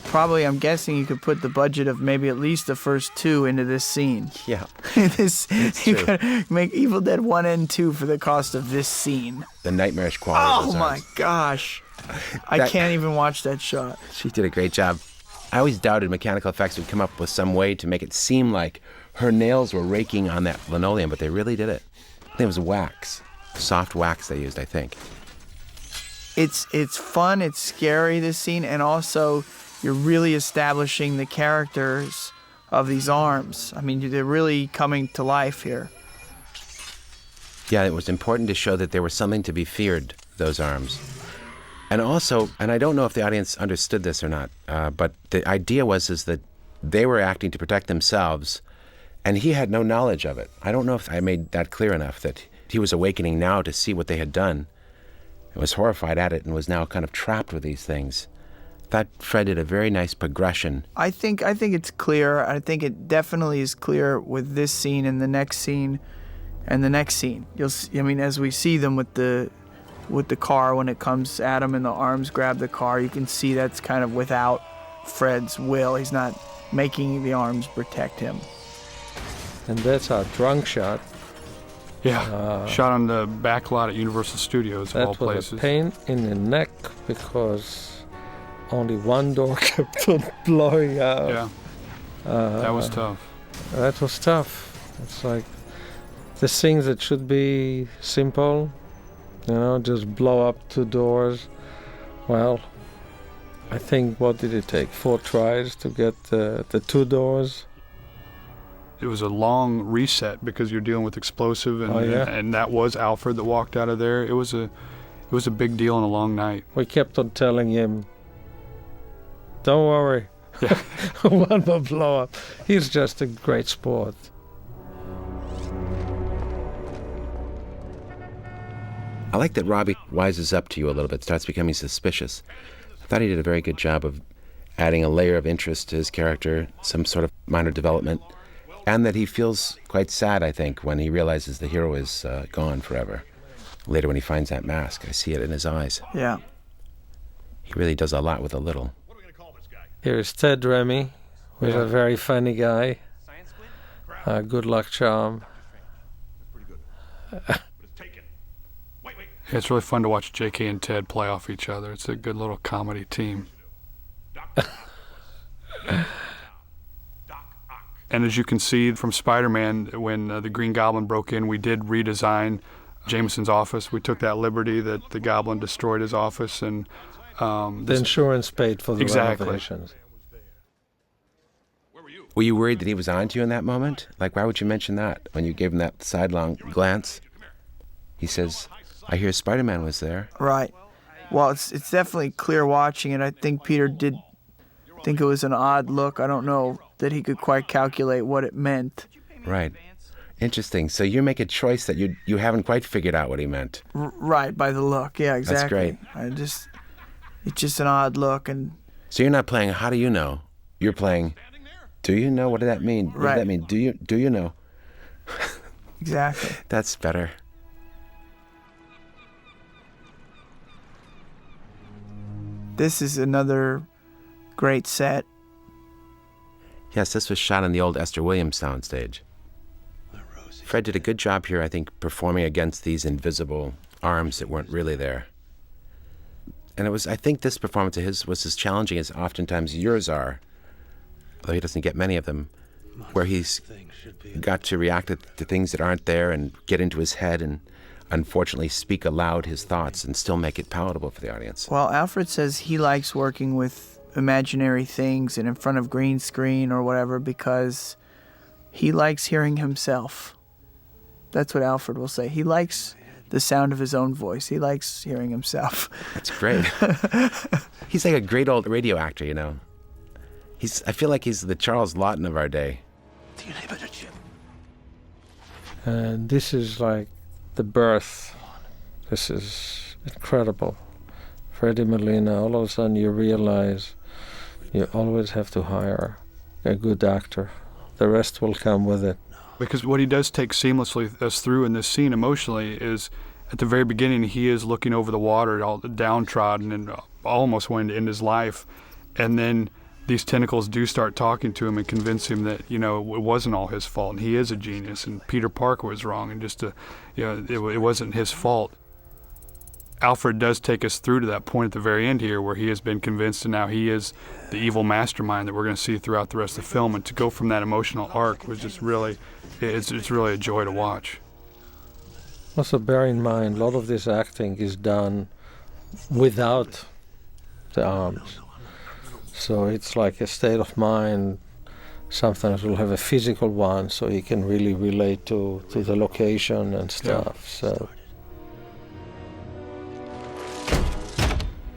Probably, I'm guessing you could put the budget of maybe at least the first 2 into this scene. Yeah, You true. could make Evil Dead 1 and 2 for the cost of this scene. The nightmarish quality of Oh those my arms. gosh. I can't even watch that shot. She did a great job. I always doubted mechanical effects would come up with some way to make it seem like her nails were raking on that linoleum, but they really did it. I think it was wax, soft wax they used, I think. It's fun, it's scary, this scene, and also you're really establishing the characters of these arms. I mean, they're really coming to life here. Yeah, it was important to show that there was something to be feared, those arms. And also, and I don't know if the audience understood this or not, but the idea was that they were acting to protect themselves, and he had no knowledge of it. I don't know if I made that clear enough, that he was awakening now to see what they had done, and was horrified at it, and was now kind of trapped with these things. That Fred did a very nice progression. I think it's clear. I think it definitely is clear with this scene and the next scene and the next scene. You'll see, I mean, as we see them with the car, when it comes at him and the arms grab the car, you can see that's kind of without Fred's will. He's not making the arms protect him. And that's our drunk shot. Yeah, shot on the back lot at Universal Studios, of all That was places. a pain in the neck because only one door kept on blowing out. Yeah, that was tough. That was tough. It's like the things that should be simple, just blow up 2 doors. Well, I think, what did it take? 4 tries to get the 2 doors? It was a long reset because you're dealing with explosive, and and that was Alfred that walked out of there. It was a big deal and a long night. We kept on telling him, don't worry, Yeah. one more blow up. He's just a great sport. I like that Robbie wises up to you a little bit, starts becoming suspicious. I thought he did a very good job of adding a layer of interest to his character, some sort of minor development, and that he feels quite sad, I think, when he realizes the hero is gone forever. Later when he finds that mask, I see it in his eyes. Yeah. He really does a lot with a little. Here's Ted Remy, who's a very funny guy. Good luck charm. Yeah, it's really fun to watch J.K. and Ted play off each other. It's a good little comedy team. And as you can see from Spider-Man, when the Green Goblin broke in, we did redesign Jameson's office. We took that liberty that the Goblin destroyed his office, and The insurance paid for the renovations. Were you worried that he was on to you in that moment? Like, why would you mention that when you gave him that sidelong glance? He says, I hear Spider-Man was there. Right. Well, it's definitely clear watching it. I think Peter did think it was an odd look. I don't know that he could quite calculate what it meant. Right. Interesting. So you make a choice that you haven't quite figured out what he meant. Right, by the look. Yeah, exactly. That's great. It's just an odd look. And so you're not playing how do you know? You're playing do you know? What did that mean? What right. did that mean? Do you know? Exactly. That's better. This is another great set. Yes, this was shot on the old Esther Williams soundstage. Fred did a good job here, I think, performing against these invisible arms that weren't really there. And I think this performance of his was as challenging as oftentimes yours are, though he doesn't get many of them, where he's got to react to things that aren't there and get into his head and unfortunately speak aloud his thoughts and still make it palatable for the audience. Well, Alfred says he likes working with imaginary things and in front of green screen or whatever because he likes hearing himself. That's what Alfred will say. He likes the sound of his own voice. He likes hearing himself. That's great. He's like a great old radio actor, you know. I feel like he's the Charles Lawton of our day. And this is like the birth. This is incredible. Freddie Molina, all of a sudden you realize you always have to hire a good actor. The rest will come with it. Because what he does take seamlessly us through in this scene emotionally is at the very beginning he is looking over the water, all downtrodden and almost wanting to end his life. And then these tentacles do start talking to him and convince him that, you know, it wasn't all his fault and he is a genius and Peter Parker was wrong and it wasn't his fault. Alfred does take us through to that point at the very end here where he has been convinced and now he is the evil mastermind that we're going to see throughout the rest of the film. And to go from that emotional arc was just really, it's really a joy to watch. Also bear in mind, a lot of this acting is done without the arms. So it's like a state of mind. Sometimes we'll have a physical one so he can really relate to the location and stuff. Yeah. So.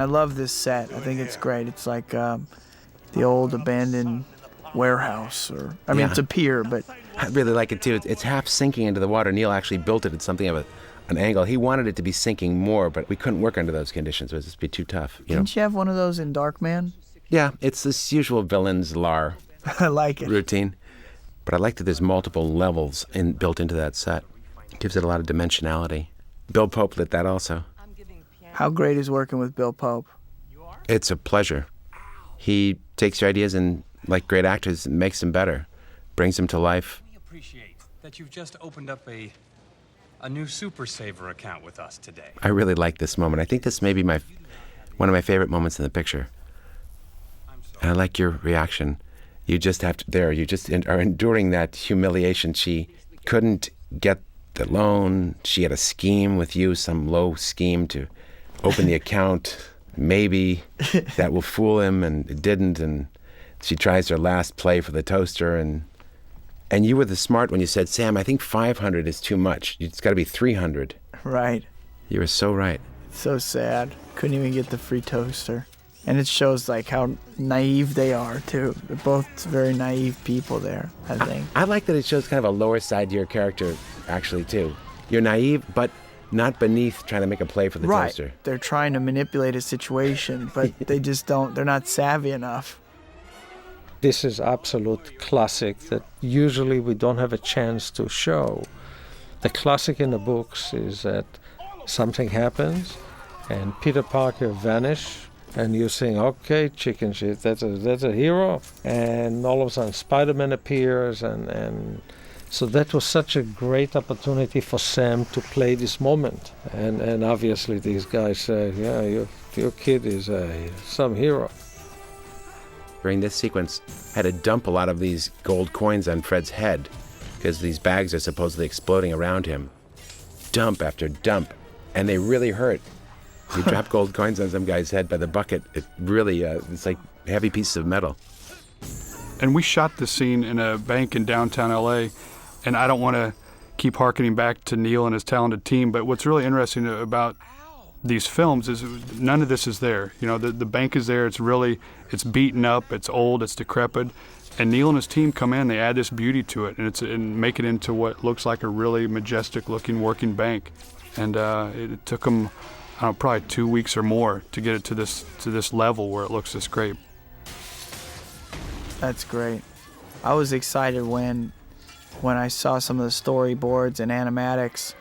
I love this set. I think it's great. It's like the old abandoned warehouse, it's a pier, but I really like it too. It's half sinking into the water. Neil actually built it at something of an angle. He wanted it to be sinking more, but we couldn't work under those conditions. It would just be too tough. Didn't you have one of those in Darkman? Yeah, it's this usual villain's lar. I like it. Routine. But I like that there's multiple levels built into that set. It gives it a lot of dimensionality. Bill Pope lit that also. How great is working with Bill Pope? It's a pleasure. He takes your ideas and, like great actors, makes them better, brings them to life. We appreciate that you've just opened up a new Super Saver account with us today. I really like this moment. I think this may be one of my favorite moments in the picture. And I like your reaction. You just have to, you just are enduring that humiliation. She couldn't get the loan. She had a scheme with you, some low scheme to open the account. Maybe that will fool him, and it didn't. And she tries her last play for the toaster. And you were the smart one. You said, Sam, I think 500 is too much. It's got to be 300. Right. You were so right. So sad. Couldn't even get the free toaster. And it shows like how naive they are too. They're both very naive people there, I think. I like that it shows kind of a lower side to your character, actually, too. You're naive, but not beneath trying to make a play for the toaster. They're trying to manipulate a situation, but they just they're not savvy enough. This is absolute classic that usually we don't have a chance to show. The classic in the books is that something happens and Peter Parker vanishes. And you think, okay, chicken shit, that's a hero. And all of a sudden Spider-Man appears and so that was such a great opportunity for Sam to play this moment. And obviously these guys say, yeah, your kid is some hero. During this sequence, I had to dump a lot of these gold coins on Fred's head because these bags are supposedly exploding around him. Dump after dump. And they really hurt. You drop gold coins on some guy's head by the bucket. It really, it's like heavy pieces of metal. And we shot this scene in a bank in downtown LA, and I don't want to keep hearkening back to Neil and his talented team, but what's really interesting about these films is none of this is there. You know, the bank is there. It's beaten up. It's old. It's decrepit. And Neil and his team come in. They add this beauty to it, and make it into what looks like a really majestic-looking working bank. And it took them probably 2 weeks or more to get it to this level where it looks this great. That's great. I was excited when I saw some of the storyboards and animatics,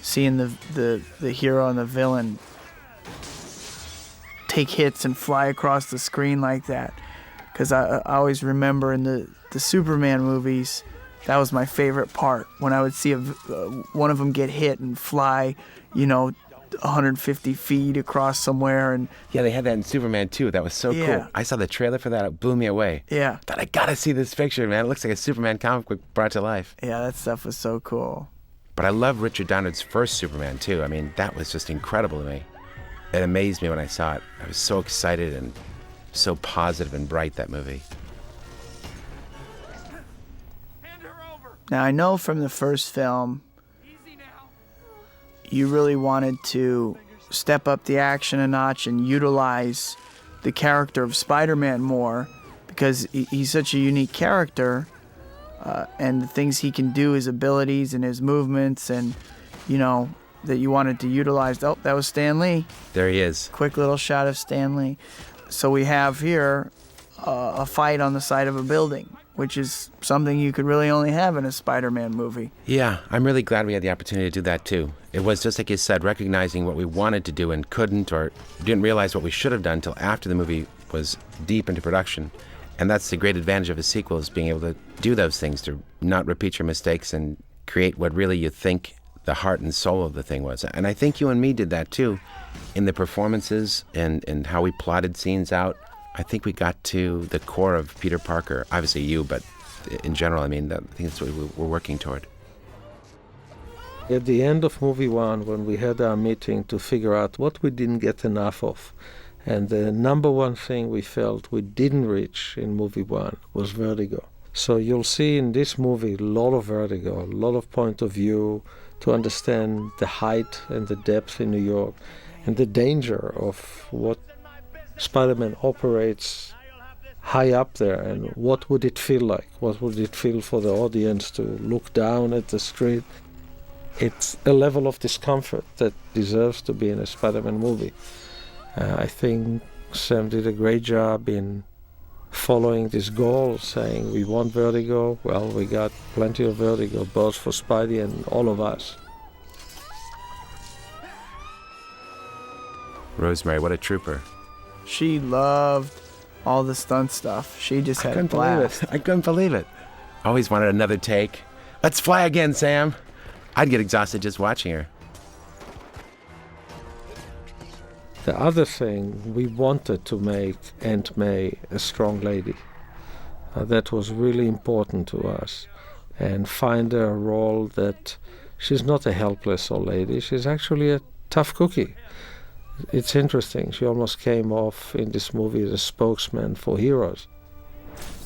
seeing the hero and the villain take hits and fly across the screen like that. Because I always remember in the Superman movies, that was my favorite part, when I would see one of them get hit and fly, 150 feet across somewhere. And Yeah, they had that in Superman too. That was so cool. I saw the trailer for that. It blew me away. Yeah. Thought, I gotta see this picture, man. It looks like a Superman comic book brought to life. Yeah, that stuff was so cool. But I love Richard Donner's first Superman too. I mean, that was just incredible to me. It amazed me when I saw it. I was so excited and so positive and bright, that movie. Now, I know from the first film, you really wanted to step up the action a notch and utilize the character of Spider-Man more, because he's such a unique character, and the things he can do, his abilities and his movements, and, that you wanted to utilize. Oh, that was Stan Lee. There he is. Quick little shot of Stan Lee. So we have here a fight on the side of a building, which is something you could really only have in a Spider-Man movie. Yeah, I'm really glad we had the opportunity to do that too. It was just like you said, recognizing what we wanted to do and couldn't, or didn't realize what we should have done until after the movie was deep into production. And that's the great advantage of a sequel, is being able to do those things, to not repeat your mistakes and create what really you think the heart and soul of the thing was. And I think you and me did that too, in the performances and how we plotted scenes out. I think we got to the core of Peter Parker. Obviously you, but in general, I think that's what we're working toward. At the end of movie one, when we had our meeting to figure out what we didn't get enough of, and the number one thing we felt we didn't reach in movie one was Vertigo. So you'll see in this movie a lot of Vertigo, a lot of point of view to understand the height and the depth in New York and the danger of what Spider-Man operates high up there, and what would it feel like? What would it feel for the audience to look down at the street? It's a level of discomfort that deserves to be in a Spider-Man movie. I think Sam did a great job in following this goal, saying we want Vertigo. Well, we got plenty of Vertigo, both for Spidey and all of us. Rosemary, what a trooper. She loved all the stunt stuff. She just had a blast. I couldn't believe it. Always wanted another take. Let's fly again, Sam. I'd get exhausted just watching her. The other thing, we wanted to make Aunt May a strong lady. That was really important to us. And find her a role that she's not a helpless old lady. She's actually a tough cookie. It's interesting. She almost came off in this movie as a spokesman for heroes.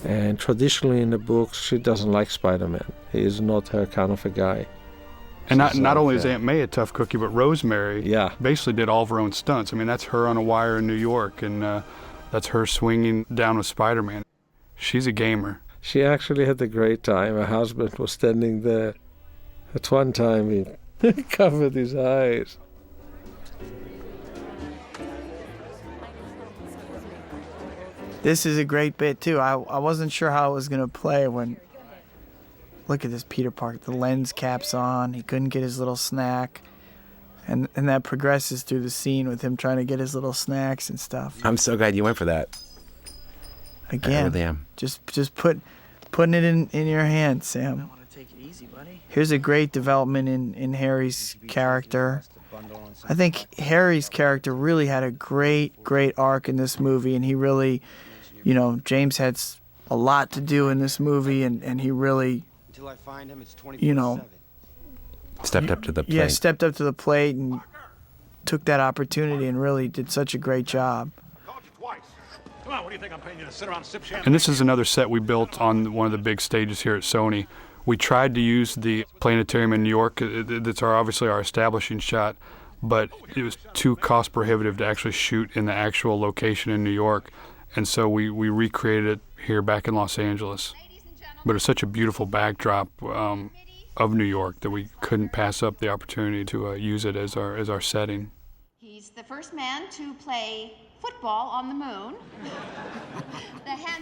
And traditionally in the books, she doesn't like Spider-Man. He is not her kind of a guy. And not only is Aunt May a tough cookie, but Rosemary basically did all of her own stunts. I mean, that's her on a wire in New York, and that's her swinging down with Spider-Man. She's a gamer. She actually had a great time. Her husband was standing there. At one time, he covered his eyes. This is a great bit, too. I wasn't sure how it was going to play when... Look at this Peter Parker. The lens cap's on. He couldn't get his little snack. And that progresses through the scene with him trying to get his little snacks and stuff. I'm so glad you went for that. Again, I really am. Just putting it in your hands, Sam. Take it easy, buddy. Here's a great development in Harry's character. I think Harry's character really had a great arc in this movie, and he really, James had a lot to do in this movie, and he really, stepped up to the plate. Yeah, stepped up to the plate and took that opportunity and really did such a great job. Come on, what do you think I'm paying you to sit around and sip champagne? And this is another set we built on one of the big stages here at Sony. We tried to use the planetarium in New York. That's obviously our establishing shot. but it was too cost prohibitive to actually shoot in the actual location in New York. And so we recreated it here back in Los Angeles. But it's such a beautiful backdrop of New York that we couldn't pass up the opportunity to use it as our setting. He's the first man to play football on the moon.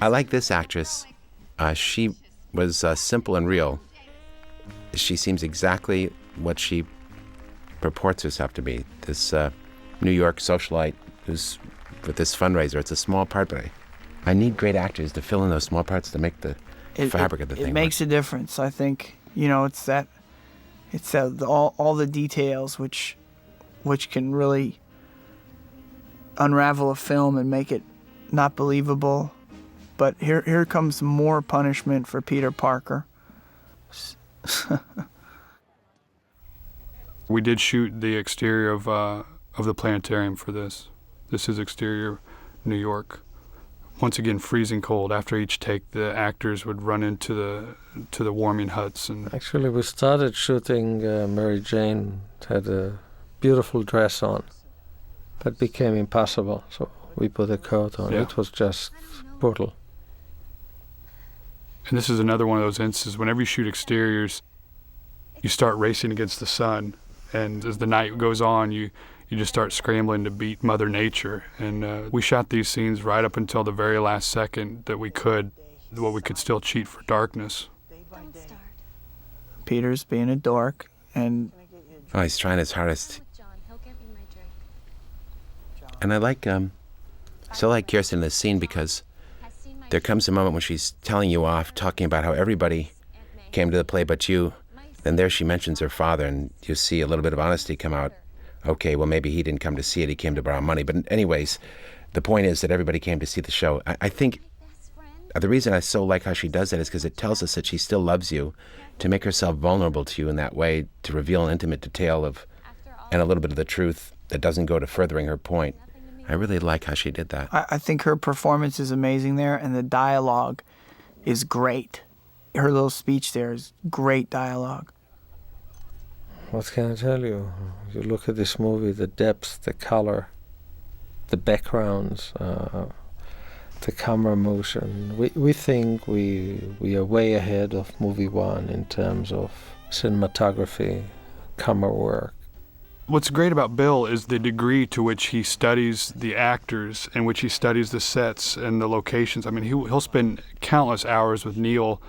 I like this actress. She was simple and real. She seems exactly what she purports herself to be. This New York socialite who's with this fundraiser. It's a small part, but I need great actors to fill in those small parts to make the fabric of the thing. It makes a difference. I think, it's that all the details which can really unravel a film and make it not believable. But here comes more punishment for Peter Parker. We did shoot the exterior of the planetarium for this. This is exterior New York. Once again, freezing cold. After each take, the actors would run into the warming huts. And actually, we started shooting. Mary Jane had a beautiful dress on, but became impossible. So we put a coat on. Yeah. It was just brutal. And this is another one of those instances. Whenever you shoot exteriors, you start racing against the sun, and as the night goes on, you just start scrambling to beat Mother Nature. And we shot these scenes right up until the very last second that we could, what we could still cheat for darkness. Peter's being a dork, and he's trying his hardest. And I still like Kirsten in this scene because there comes a moment when she's telling you off, talking about how everybody came to the play but you. Then there she mentions her father, and you see a little bit of honesty come out. Okay, well, maybe he didn't come to see it. He came to borrow money. But anyways, the point is that everybody came to see the show. I think the reason I so like how she does that is because it tells us that she still loves you, to make herself vulnerable to you in that way, to reveal an intimate detail and a little bit of the truth that doesn't go to furthering her point. I really like how she did that. I think her performance is amazing there, and the dialogue is great. Her little speech there is great dialogue. What can I tell you? You look at this movie, the depth, the color, the backgrounds, the camera motion. We think we are way ahead of movie one in terms of cinematography, camera work. What's great about Bill is the degree to which he studies the actors, in which he studies the sets and the locations. I mean, he'll spend countless hours with Neil,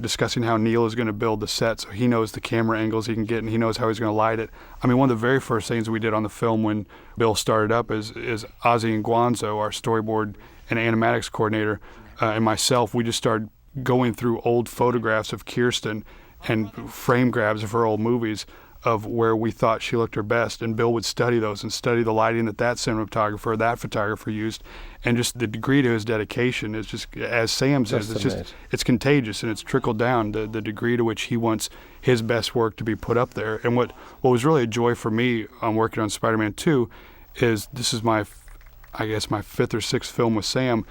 discussing how Neil is going to build the set, so he knows the camera angles he can get and he knows how he's going to light it. I mean, one of the very first things we did on the film when Bill started up is Ozzy and Guanzo, our storyboard and animatics coordinator, and myself, we just started going through old photographs of Kirsten and frame grabs of her old movies of where we thought she looked her best, and Bill would study those and study the lighting that cinematographer, that photographer used, and just the degree to his dedication is just, as Sam says, it's contagious, and it's trickled down, the degree to which he wants his best work to be put up there. And what was really a joy for me on working on Spider-Man 2 is this is my fifth or sixth film with Sam,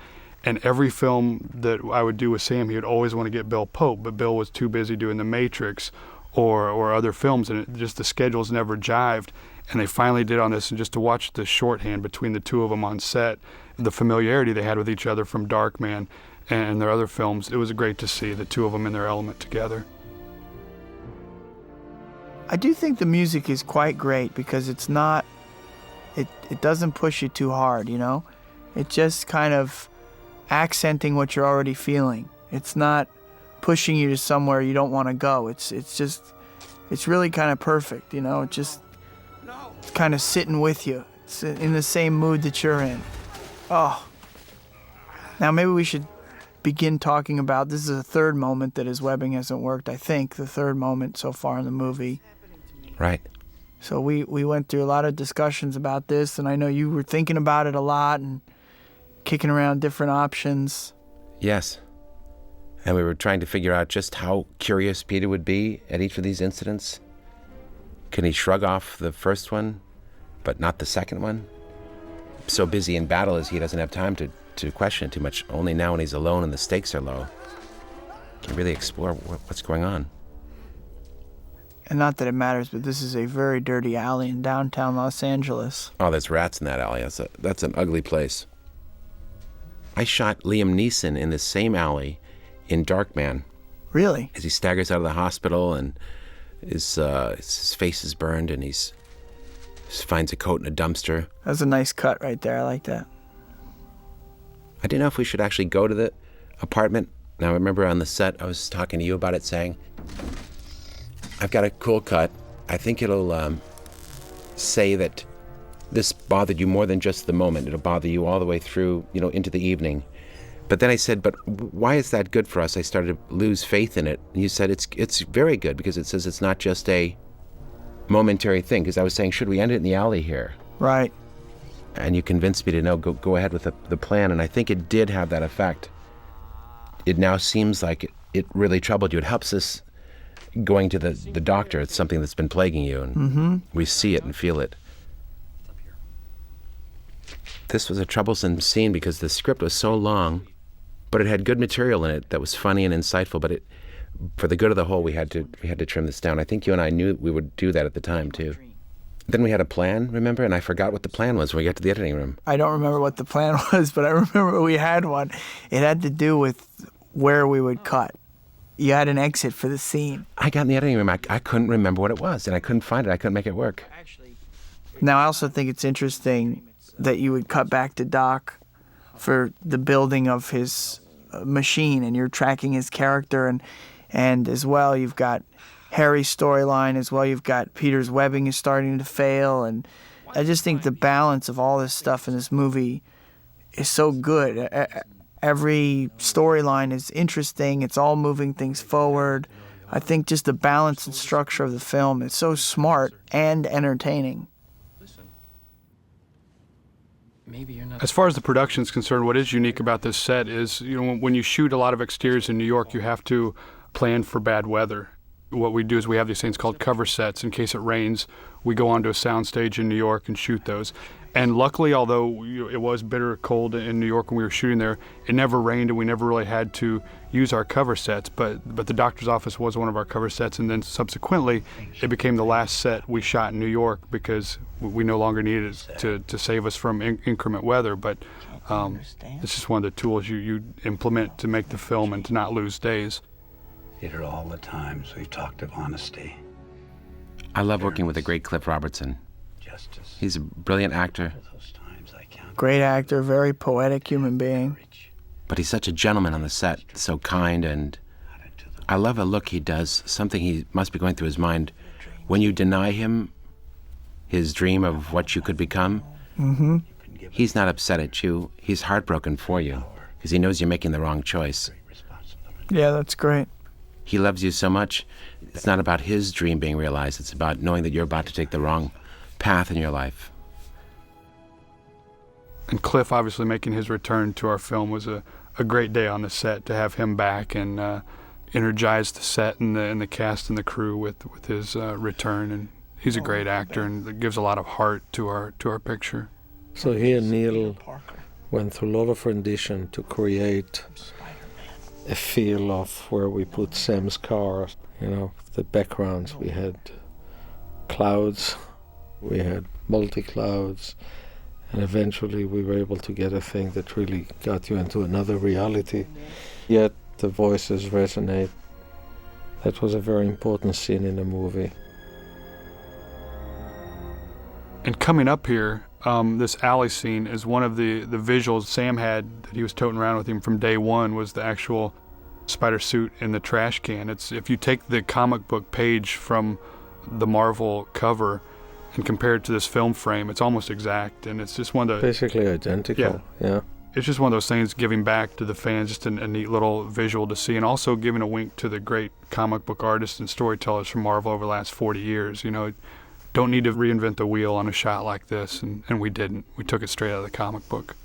and every film that I would do with Sam, he would always want to get Bill Pope, but Bill was too busy doing The Matrix or other films, and just the schedules never jived. And they finally did on this, and just to watch the shorthand between the two of them on set, the familiarity they had with each other from Darkman and their other films, it was great to see the two of them in their element together. I do think the music is quite great because it's not, it doesn't push you too hard, It just kind of accenting what you're already feeling. It's not pushing you to somewhere you don't want to go. It's really kind of perfect, it's kind of sitting with you. It's in the same mood that you're in. Oh. Now maybe we should begin talking about, this is a third moment that his webbing hasn't worked, I think, the third moment so far in the movie. Right. So we went through a lot of discussions about this, and I know you were thinking about it a lot and kicking around different options. Yes. And we were trying to figure out just how curious Peter would be at each of these incidents. Can he shrug off the first one, but not the second one? So busy in battle as he doesn't have time to question it too much. Only now when he's alone and the stakes are low can he really explore what's going on. And not that it matters, but this is a very dirty alley in downtown Los Angeles. Oh, there's rats in that alley. That's an ugly place. I shot Liam Neeson in the same alley in Darkman. Really? As he staggers out of the hospital and his face is burned and he finds a coat in a dumpster. That's a nice cut right there. I like that. I didn't know if we should actually go to the apartment. Now, I remember on the set, I was talking to you about it, saying, I've got a cool cut. I think it'll say that this bothered you more than just the moment. It'll bother you all the way through, into the evening. But then I said, but why is that good for us? I started to lose faith in it. And you said, it's very good because it says it's not just a momentary thing. Because I was saying, should we end it in the alley here? Right. And you convinced me to no, go ahead with the plan. And I think it did have that effect. It now seems like it really troubled you. It helps us going to the doctor. It's something that's been plaguing you. And we see it and feel it. This was a troublesome scene because the script was so long, but it had good material in it that was funny and insightful. But for the good of the whole, we had to trim this down. I think you and I knew we would do that at the time too. Then we had a plan, remember? And I forgot what the plan was when we got to the editing room. I don't remember what the plan was, but I remember we had one. It had to do with where we would cut. You had an exit for the scene. I got in the editing room. I couldn't remember what it was, and I couldn't find it. I couldn't make it work. Now, I also think it's interesting that you would cut back to Doc for the building of his machine, and you're tracking his character, and as well you've got Harry's storyline, as well you've got Peter's webbing is starting to fail, and I just think the balance of all this stuff in this movie is so good. Every storyline is interesting. It's all moving things forward. I think just the balance and structure of the film is so smart and entertaining. As far as the production is concerned, what is unique about this set is, when you shoot a lot of exteriors in New York, you have to plan for bad weather. What we do is we have these things called cover sets. In case it rains, we go onto a soundstage in New York and shoot those. And luckily, although it was bitter cold in New York when we were shooting there, it never rained and we never really had to use our cover sets. But the doctor's office was one of our cover sets, and then subsequently it became the last set we shot in New York because we no longer needed it to save us from inclement weather. But it's just one of the tools you implement to make the film and to not lose days. Peter, all the times we've talked of honesty. I love working with the great Cliff Robertson. He's a brilliant actor. Great actor, very poetic human being. But he's such a gentleman on the set, so kind, and I love a look he does, something he must be going through his mind. When you deny him his dream of what you could become, he's not upset at you. He's heartbroken for you because he knows you're making the wrong choice. Yeah, that's great. He loves you so much. It's not about his dream being realized. It's about knowing that you're about to take the wrong path in your life. And Cliff obviously making his return to our film was a great day on the set to have him back and energize the set and the cast and the crew with his return. And he's a great actor and it gives a lot of heart to our picture. So he and Neil went through a lot of rendition to create a feel of where we put Sam's car. The backgrounds, we had clouds, we had multi-clouds, and eventually we were able to get a thing that really got you into another reality. Yet the voices resonate. That was a very important scene in the movie. And coming up here, this alley scene is one of the visuals Sam had that he was toting around with him from day one, was the actual spider suit in the trash can. If you take the comic book page from the Marvel cover and compare it to this film frame, it's almost exact, and it's just one of the... Basically identical, yeah. It's just one of those things, giving back to the fans, just a neat little visual to see, and also giving a wink to the great comic book artists and storytellers from Marvel over the last 40 years. Don't need to reinvent the wheel on a shot like this, and we didn't. We took it straight out of the comic book.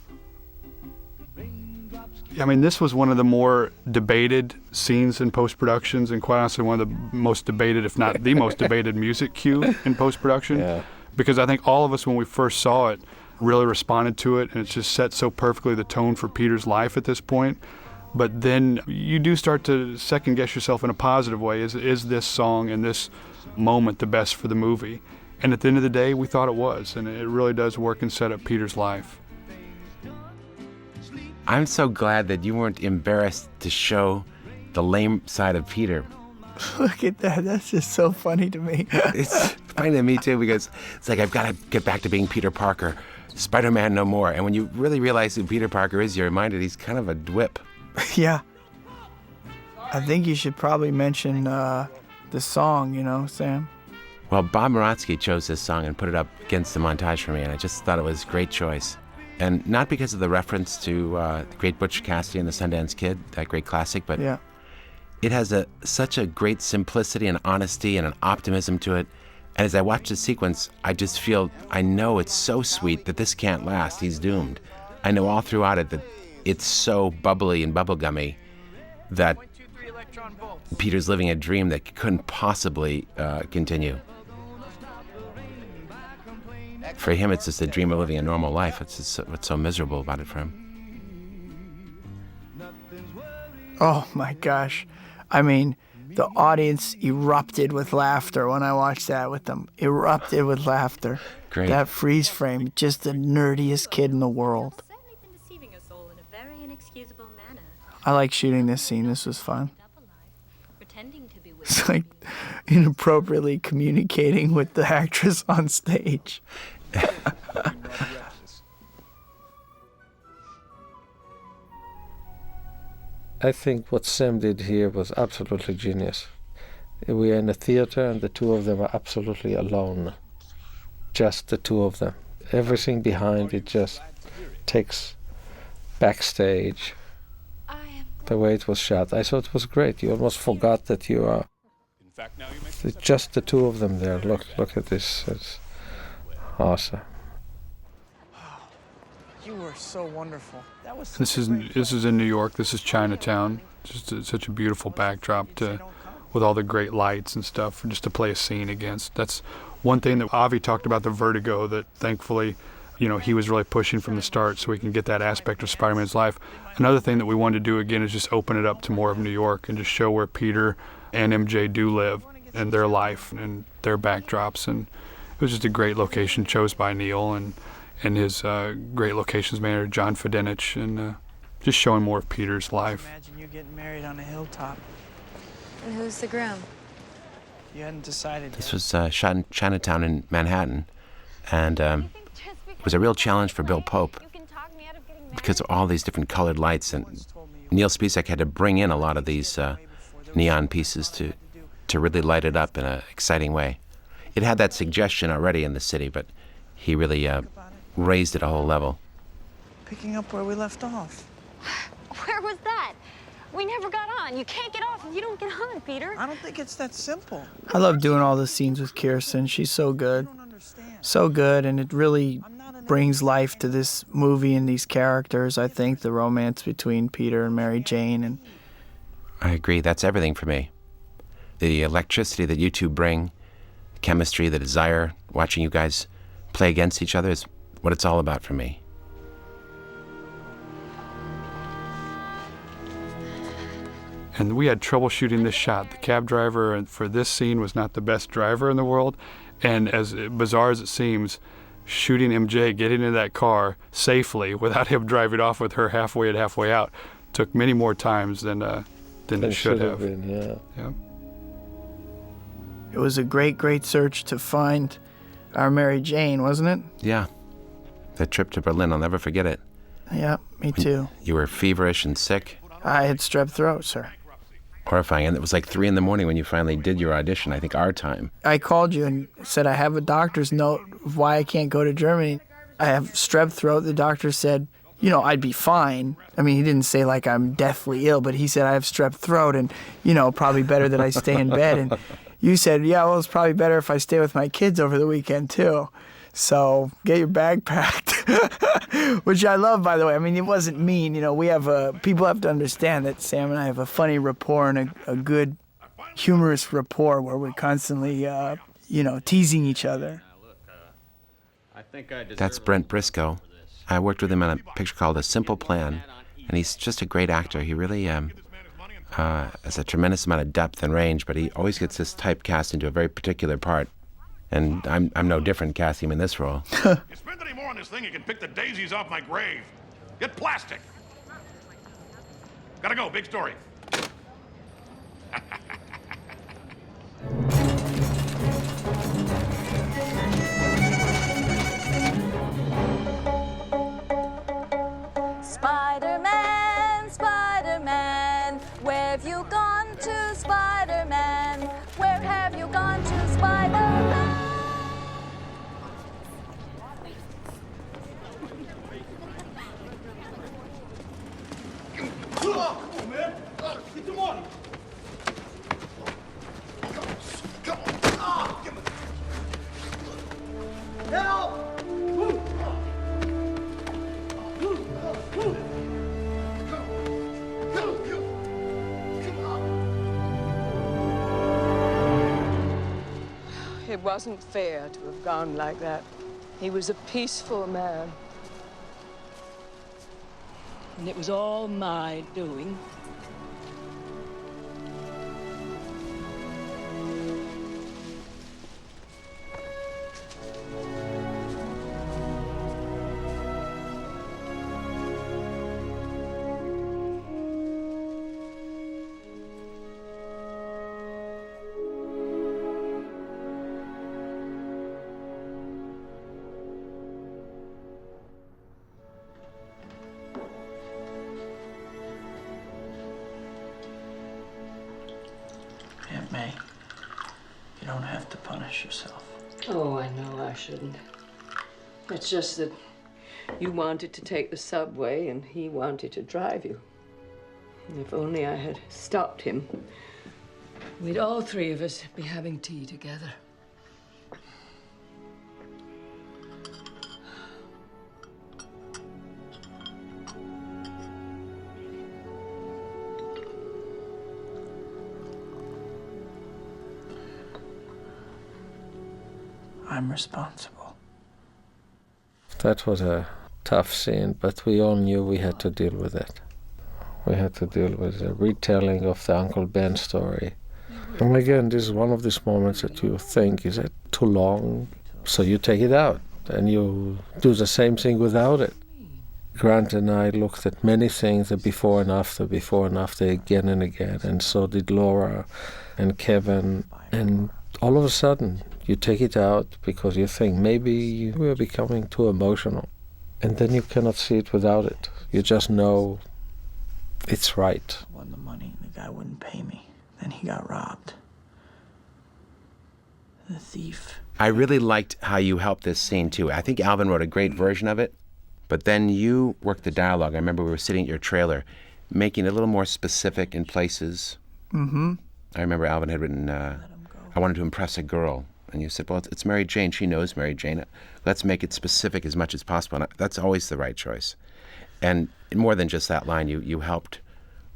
I mean, this was one of the more debated scenes in post-productions, and quite honestly, one of the most debated, if not the most debated music cue in post-production. Yeah. Because I think all of us, when we first saw it, really responded to it, and it just set so perfectly the tone for Peter's life at this point. But then you do start to second-guess yourself in a positive way. Is this song and this moment the best for the movie. And at the end of the day, we thought it was, and it really does work and set up Peter's life. I'm so glad that you weren't embarrassed to show the lame side of Peter. Look at that. That's just so funny to me. It's funny to me, too, because it's like, I've got to get back to being Peter Parker. Spider-Man no more. And when you really realize who Peter Parker is, you're reminded he's kind of a dwip. Yeah. I think you should probably mention the song, Sam. Well, Bob Moratsky chose this song and put it up against the montage for me, and I just thought it was a great choice. And not because of the reference to the great Butch Cassidy and the Sundance Kid, that great classic, but yeah. It has such a great simplicity and honesty and an optimism to it. And as I watch the sequence, I know it's so sweet that this can't last. He's doomed. I know all throughout it that it's so bubbly and bubblegummy that Peter's living a dream that couldn't possibly continue. For him, it's just a dream of living a normal life. It's just what's so miserable about it for him. Oh my gosh. I mean, the audience erupted with laughter when I watched that with them. Erupted with laughter. Great. That freeze frame, just the nerdiest kid in the world. I like shooting this scene. This was fun. It's like inappropriately communicating with the actress on stage. I think what Sam did here was absolutely genius. We are in a theater and the two of them are absolutely alone. Just the two of them. Everything behind it just takes backstage. The way it was shot, I thought it was great. You almost forgot that you are just the two of them there. Look at this. It's awesome. You were so wonderful. This is in New York. This is Chinatown. Just such a beautiful backdrop with all the great lights and stuff, just to play a scene against. That's one thing that Avi talked about, the Vertigo, that thankfully, he was really pushing from the start so we can get that aspect of Spider-Man's life. Another thing that we wanted to do again is just open it up to more of New York and just show where Peter and MJ do live and their life and their backdrops. And it was just a great location chose by Neil and his great locations manager, John Fidenich, and just showing more of Peter's life. Imagine you getting married on a hilltop. And who's the groom? You hadn't decided This yet. was shot in Chinatown in Manhattan, and it was a real challenge for Bill Pope because of all these different colored lights, and Neil Spisak had to bring in a lot of these neon pieces to really light it up in an exciting way. It had that suggestion already in the city, but he really raised it a whole level. Picking up where we left off. Where was that? We never got on. You can't get off if you don't get on, Peter. I don't think it's that simple. I love doing all the scenes with Kirsten. She's so good. So good, and it really brings life to this movie and these characters. I think the romance between Peter and Mary Jane. And I agree. That's everything for me. The electricity that you two bring, the chemistry, the desire, watching you guys play against each other is what it's all about for me. And we had trouble shooting this shot. The cab driver for this scene was not the best driver in the world. And as bizarre as it seems, shooting MJ, getting in that car safely without him driving off with her halfway and halfway out, took many more times than it should have. Been, yeah. it was a great, great search to find our Mary Jane, wasn't it? Yeah. That trip to Berlin, I'll never forget it. Yeah, me too. You were feverish and sick. I had strep throat, sir. Horrifying. And it was like 3 a.m. when you finally did your audition, I think our time. I called you and said, I have a doctor's note of why I can't go to Germany. I have strep throat. The doctor said, I'd be fine. I mean, he didn't say like I'm deathly ill, but he said I have strep throat and, probably better that I stay in bed. And you said, yeah, well, it's probably better if I stay with my kids over the weekend too. So get your bag packed, which I love, by the way. I mean, it wasn't mean. We have people have to understand that Sam and I have a funny rapport and a good humorous rapport where we're constantly, teasing each other. That's Brent Briscoe. I worked with him on a picture called A Simple Plan, and he's just a great actor. He really has a tremendous amount of depth and range, but he always gets this typecast into a very particular part. And I'm no different casting him in this role. You spend any more on this thing, you can pick the daisies off my grave. Get plastic. Gotta go, big story. Spider-Man, Spider-Man, where have you gone to, Spider-Man? Where have you gone to, Spider-Man? Come on, man. Get the money. Come on. Ah, give me. Help! It wasn't fair to have gone like that. He was a peaceful man. And it was all my doing. Aunt May, you don't have to punish yourself. Oh, I know I shouldn't. It's just that you wanted to take the subway and he wanted to drive you. If only I had stopped him, we'd all three of us be having tea together. I'm responsible. That was a tough scene, but we all knew we had to deal with it. We had to deal with the retelling of the Uncle Ben story. And again, this is one of these moments that you think, is it too long? So you take it out, and you do the same thing without it. Grant and I looked at many things, the before and after, again and again, and so did Laura and Kevin, and all of a sudden, you take it out because you think maybe we're becoming too emotional. And then you cannot see it without it. You just know it's right. I won the money, and the guy wouldn't pay me. Then he got robbed. The thief. I really liked how you helped this scene, too. I think Alvin wrote a great version of it, but then you worked the dialogue. I remember we were sitting at your trailer, making it a little more specific in places. Mm-hmm. I remember Alvin had written, I wanted to impress a girl. And you said, well, it's Mary Jane. She knows Mary Jane. Let's make it specific as much as possible. And that's always the right choice. And more than just that line, you helped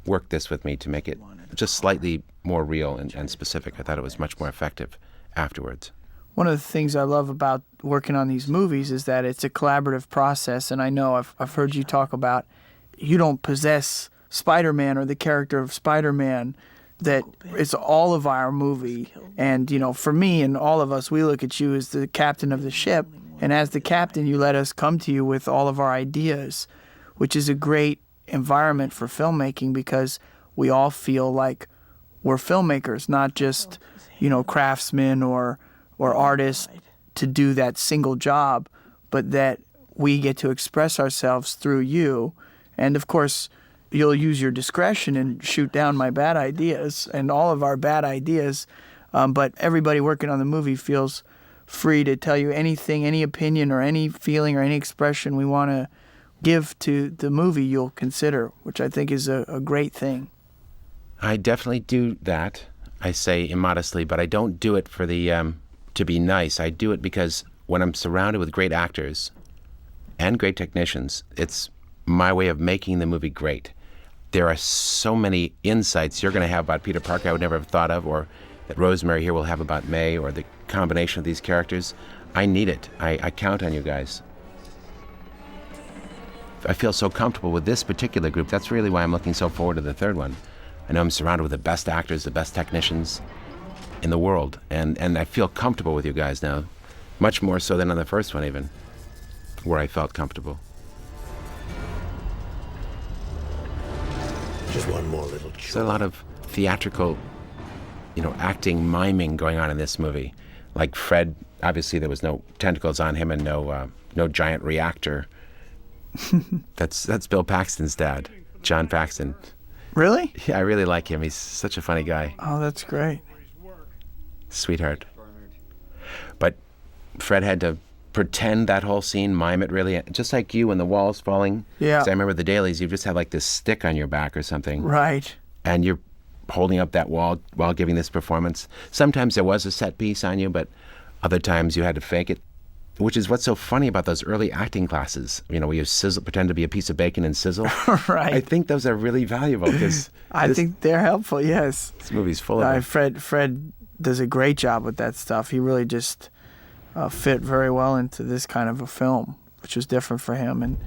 work this with me to make it just slightly more real and specific. I thought it was much more effective afterwards. One of the things I love about working on these movies is that it's a collaborative process. And I know I've heard you talk about you don't possess Spider-Man or the character of Spider-Man, that it's all of our movie. And, you know, for me and all of us, we look at you as the captain of the ship. And as the captain, you let us come to you with all of our ideas, which is a great environment for filmmaking because we all feel like we're filmmakers, not just, you know, craftsmen or artists to do that single job, but that we get to express ourselves through you. And, of course, you'll use your discretion and shoot down my bad ideas and all of our bad ideas. But everybody working on the movie feels free to tell you anything, any opinion or any feeling or any expression we want to give to the movie you'll consider, which I think is a great thing. I definitely do that. I say immodestly, but I don't do it for the to be nice. I do it because when I'm surrounded with great actors and great technicians, it's my way of making the movie great. There are so many insights you're going to have about Peter Parker I would never have thought of, or that Rosemary here will have about May, or the combination of these characters. I need it. I count on you guys. I feel so comfortable with this particular group. That's really why I'm looking so forward to the third one. I know I'm surrounded with the best actors, the best technicians in the world, and I feel comfortable with you guys now, much more so than on the first one even, where I felt comfortable. Just one more little chore. There's a lot of theatrical, acting, miming going on in this movie. Like Fred, obviously there was no tentacles on him and no giant reactor. That's Bill Paxton's dad, John Paxton. Really? Yeah, I really like him. He's such a funny guy. Oh, that's great. Sweetheart. But Fred had to pretend that whole scene, mime it really, just like you when the wall's falling. Yeah. 'Cause I remember the dailies, you just had like this stick on your back or something. Right. And you're holding up that wall while giving this performance. Sometimes there was a set piece on you, but other times you had to fake it, which is what's so funny about those early acting classes, where you pretend to be a piece of bacon and sizzle. Right. I think those are really valuable because I think they're helpful, yes. This movie's full of it. Fred does a great job with that stuff. He really just fit very well into this kind of a film, which was different for him. And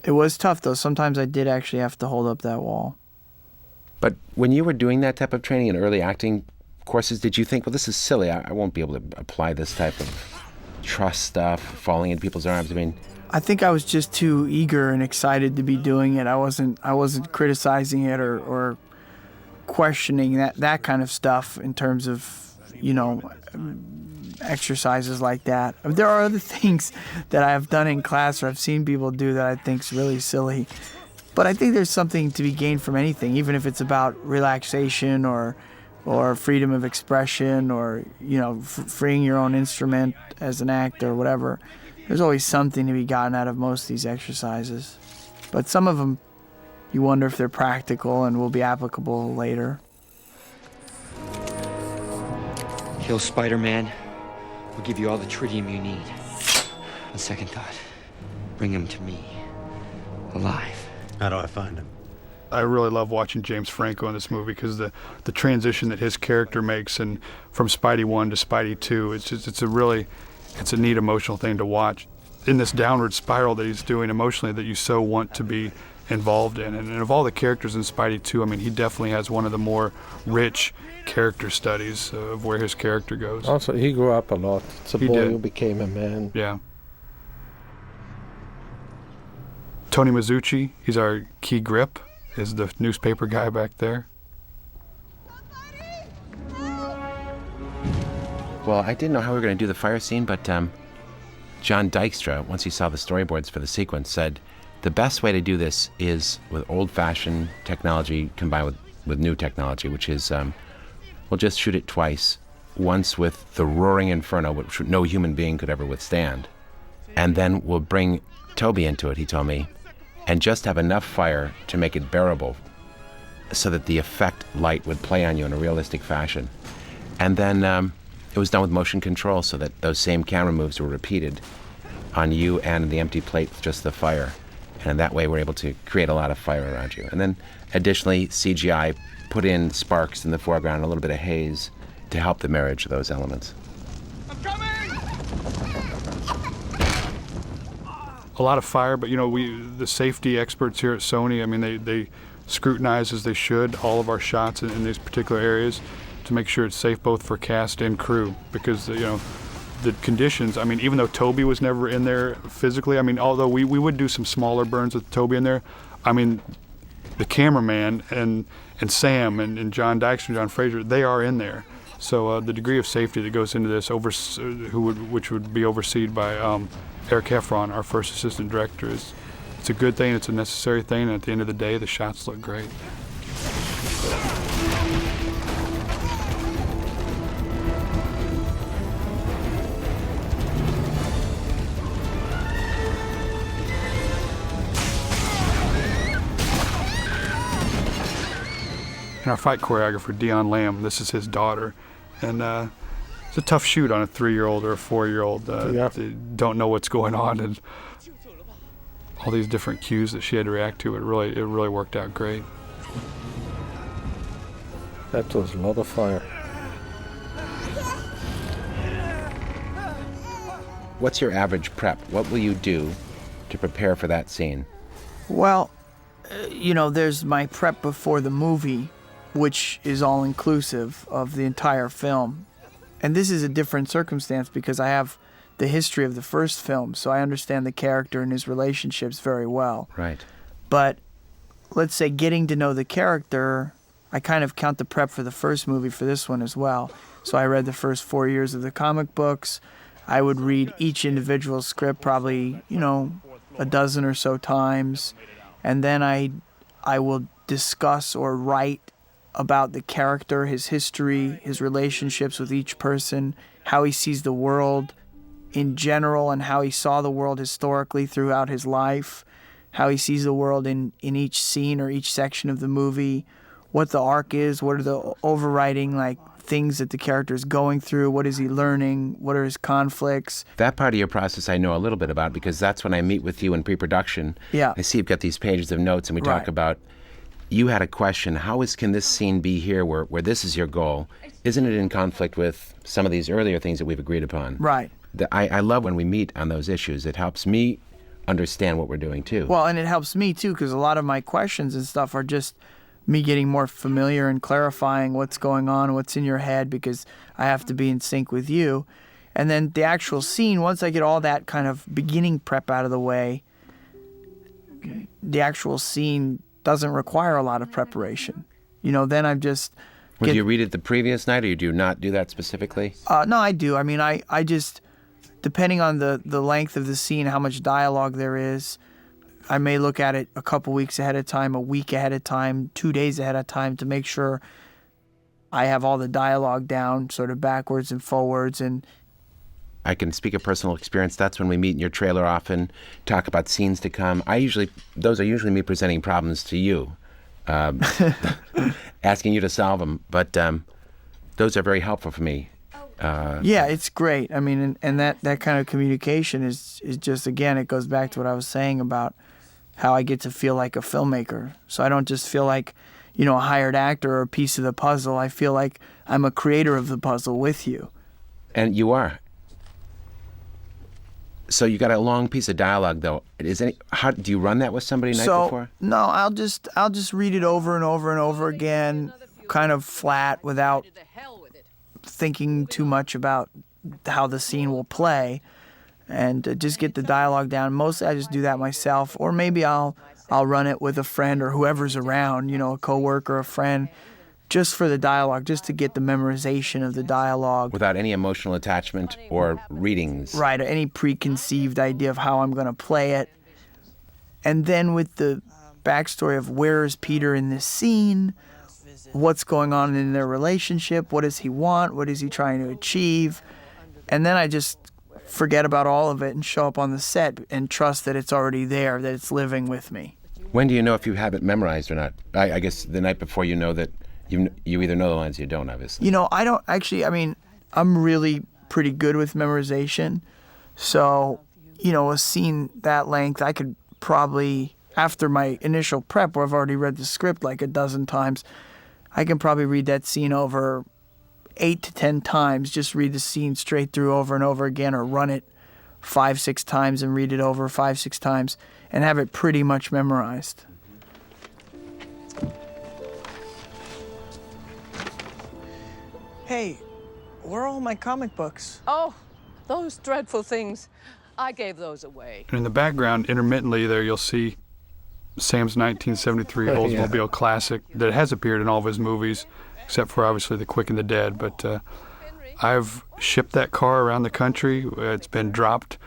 it was tough, though. Sometimes I did actually have to hold up that wall. But when you were doing that type of training in early acting courses, did you think, well, this is silly. I won't be able to apply this type of trust stuff, falling into people's arms? I think I was just too eager and excited to be doing it. I wasn't criticizing it or questioning that kind of stuff in terms of, exercises like that. There are other things that I've done in class or I've seen people do that I think's really silly. But I think there's something to be gained from anything, even if it's about relaxation or freedom of expression or, freeing your own instrument as an actor or whatever. There's always something to be gotten out of most of these exercises. But some of them, you wonder if they're practical and will be applicable later. Kill Spider-Man. We'll give you all the tritium you need. On second thought, bring him to me, alive. How do I find him? I really love watching James Franco in this movie because the transition that his character makes, and from Spidey 1 to Spidey 2, it's a neat emotional thing to watch. In this downward spiral that he's doing emotionally that you so want to be involved in. And of all the characters in Spidey 2, he definitely has one of the more rich character studies of where his character goes. Also, he grew up a lot. It's a boy who became a man. Yeah. Tony Mizuchi, he's our key grip, is the newspaper guy back there. Well, I didn't know how we were going to do the fire scene, but John Dykstra, once he saw the storyboards for the sequence, said the best way to do this is with old-fashioned technology combined with new technology, which is we'll just shoot it twice, once with the roaring inferno, which no human being could ever withstand, and then we'll bring Tobey into it, he told me, and just have enough fire to make it bearable so that the effect light would play on you in a realistic fashion. And then it was done with motion control so that those same camera moves were repeated on you and the empty plate with just the fire. And that way we're able to create a lot of fire around you. And then additionally, CGI put in sparks in the foreground, a little bit of haze to help the marriage of those elements. A lot of fire, but the safety experts here at Sony, they scrutinize as they should all of our shots in these particular areas to make sure it's safe both for cast and crew, because the conditions, even though Tobey was never in there physically, although we would do some smaller burns with Tobey in there, the cameraman and Sam and John Dykstra and John Fraser, they are in there. So the degree of safety that goes into this, which would be overseen by Eric Heffron, our first assistant director, it's a good thing, it's a necessary thing, and at the end of the day, the shots look great. And our fight choreographer, Dion Lamb, this is his daughter. And it's a tough shoot on a 3-year-old or a 4-year-old. They don't know what's going on, and all these different cues that she had to react to. It really worked out great. That was a lot of fire. What's your average prep? What will you do to prepare for that scene? Well, there's my prep before the movie, which is all inclusive of the entire film. And this is a different circumstance because I have the history of the first film, so I understand the character and his relationships very well. Right. But let's say getting to know the character, I kind of count the prep for the first movie for this one as well. So I read the first 4 years of the comic books. I would read each individual script probably, a dozen or so times. And then I will discuss or write about the character, his history, his relationships with each person, how he sees the world in general and how he saw the world historically throughout his life, how he sees the world in each scene or each section of the movie, what the arc is, what are the overriding things that the character is going through, what is he learning, what are his conflicts. That part of your process I know a little bit about because that's when I meet with you in pre-production. Yeah. I see you've got these pages of notes and we talk about, you had a question, can this scene be here where this is your goal? Isn't it in conflict with some of these earlier things that we've agreed upon? Right. I love when we meet on those issues. It helps me understand what we're doing too. Well, and it helps me too because a lot of my questions and stuff are just me getting more familiar and clarifying what's going on, what's in your head, because I have to be in sync with you. And then the actual scene, once I get all that kind of beginning prep out of the way, the actual scene doesn't require a lot of preparation. Then I'm just... Do you read it the previous night, or do you not do that specifically? No, I do. I mean, I just, depending on the length of the scene, how much dialogue there is, I may look at it a couple weeks ahead of time, a week ahead of time, 2 days ahead of time to make sure I have all the dialogue down sort of backwards and forwards. And I can speak of personal experience. That's when we meet in your trailer often, talk about scenes to come. Those are usually me presenting problems to you, asking you to solve them. But those are very helpful for me. Yeah, it's great. I mean, and that kind of communication is just, again, it goes back to what I was saying about how I get to feel like a filmmaker. So I don't just feel like, a hired actor or a piece of the puzzle. I feel like I'm a creator of the puzzle with you. And you are. So you got a long piece of dialogue, though. How do you run that with somebody night before? No, I'll just read it over and over and over again, kind of flat, without thinking too much about how the scene will play, and just get the dialogue down. Mostly I just do that myself, or maybe I'll run it with a friend or whoever's around, a coworker, a friend, just for the dialogue, just to get the memorization of the dialogue. Without any emotional attachment or readings. Right, or any preconceived idea of how I'm going to play it. And then with the backstory of where is Peter in this scene, what's going on in their relationship, what does he want, what is he trying to achieve, and then I just forget about all of it and show up on the set and trust that it's already there, that it's living with me. When do you know if you have it memorized or not? I guess the night before you know that you either know the lines or you don't, obviously. I don't actually, I'm really pretty good with memorization, so, a scene that length, I could probably, after my initial prep where I've already read the script like a dozen times, I can probably read that scene over 8 to 10 times, just read the scene straight through over and over again, or run it 5-6 times and read it over 5-6 times and have it pretty much memorized. Hey, where are all my comic books? Oh, those dreadful things. I gave those away. And in the background, intermittently there, you'll see Sam's 1973 Oldsmobile Classic that has appeared in all of his movies, except for obviously The Quick and the Dead. But I've shipped that car around the country. It's been dropped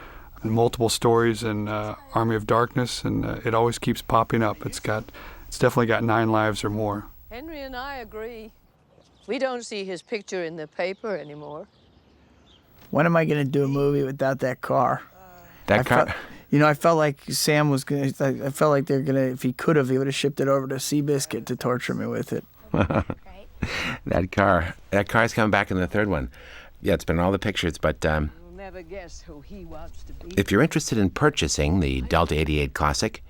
in multiple stories in Army of Darkness, and it always keeps popping up. It's definitely got 9 lives or more. Henry and I agree. We don't see his picture in the paper anymore. When am I going to do a movie without that car? That car? I felt like Sam was going to, I felt like they're going to, if he could have, he would have shipped it over to Seabiscuit to torture me with it. That car's coming back in the third one. Yeah, it's been in all the pictures, but You'll never guess who he wants to be. if you're interested in purchasing the Delta 88 Classic,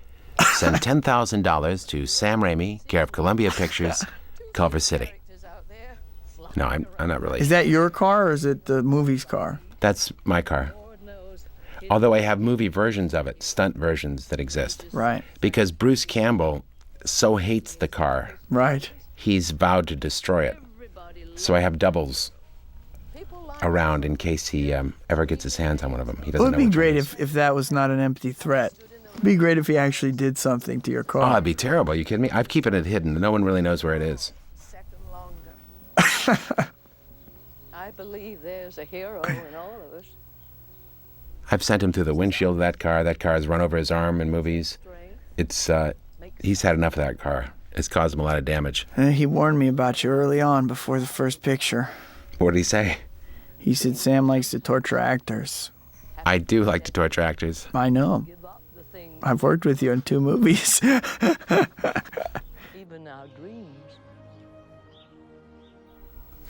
send $10,000 to Sam Raimi, care of Columbia Pictures, Culver City. No, I'm not really. Is that your car or is it the movie's car? That's my car. Although I have movie versions of it, stunt versions that exist. Right. Because Bruce Campbell so hates the car. Right. He's vowed to destroy it. So I have doubles around in case he ever gets his hands on one of them. He doesn't It would know be which great one it is. if that was not an empty threat. It'd be great if he actually did something to your car. Oh, it'd be terrible. Are you kidding me? I'm keeping it hidden. No one really knows where it is. I believe there's a hero in all of us. I've sent him through the windshield of that car. That car has run over his arm in movies. He's had enough of that car. It's caused him a lot of damage. He warned me about you early on before the first picture. What did he say? He said Sam likes to torture actors. I do like to torture actors. I know. I've worked with you in 2 movies. Even our dreams.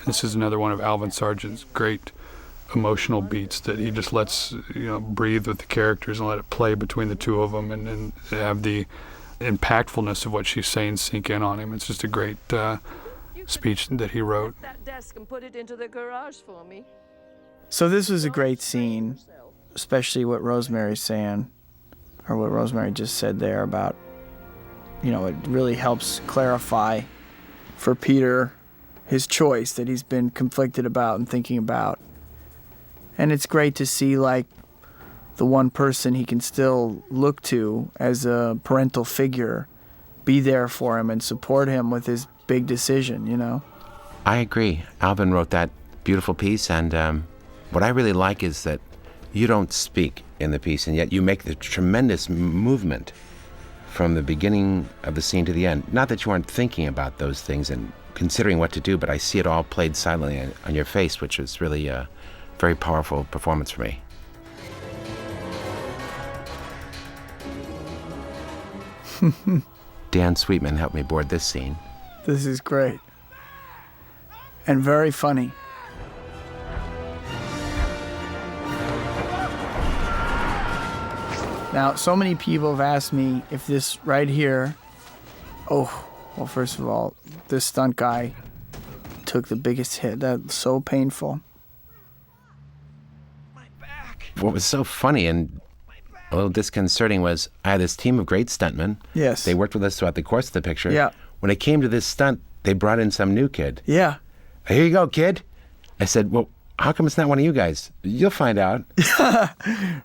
This is another one of Alvin Sargent's great emotional beats that he just lets breathe with the characters and let it play between the two of them and have the impactfulness of what she's saying sink in on him. It's just a great speech that he wrote. That desk and put it into the garage for me. So this was a great scene, especially what Rosemary's saying, or what Rosemary just said there about, it really helps clarify for Peter his choice that he's been conflicted about and thinking about. And it's great to see, like, the one person he can still look to as a parental figure be there for him and support him with his big decision, I agree. Alvin wrote that beautiful piece, and what I really like is that you don't speak in the piece, and yet you make the tremendous movement from the beginning of the scene to the end. Not that you aren't thinking about those things and considering what to do, but I see it all played silently on your face, which is really a very powerful performance for me. Dan Sweetman helped me board this scene. This is great. And very funny. Now, so many people have asked me if this right here... Oh, well, first of all, this stunt guy took the biggest hit. That's so painful. What was so funny and a little disconcerting was I had this team of great stuntmen. Yes. They worked with us throughout the course of the picture. Yeah. When it came to this stunt, they brought in some new kid. Yeah. Here you go, kid. I said, well, how come it's not one of you guys? You'll find out.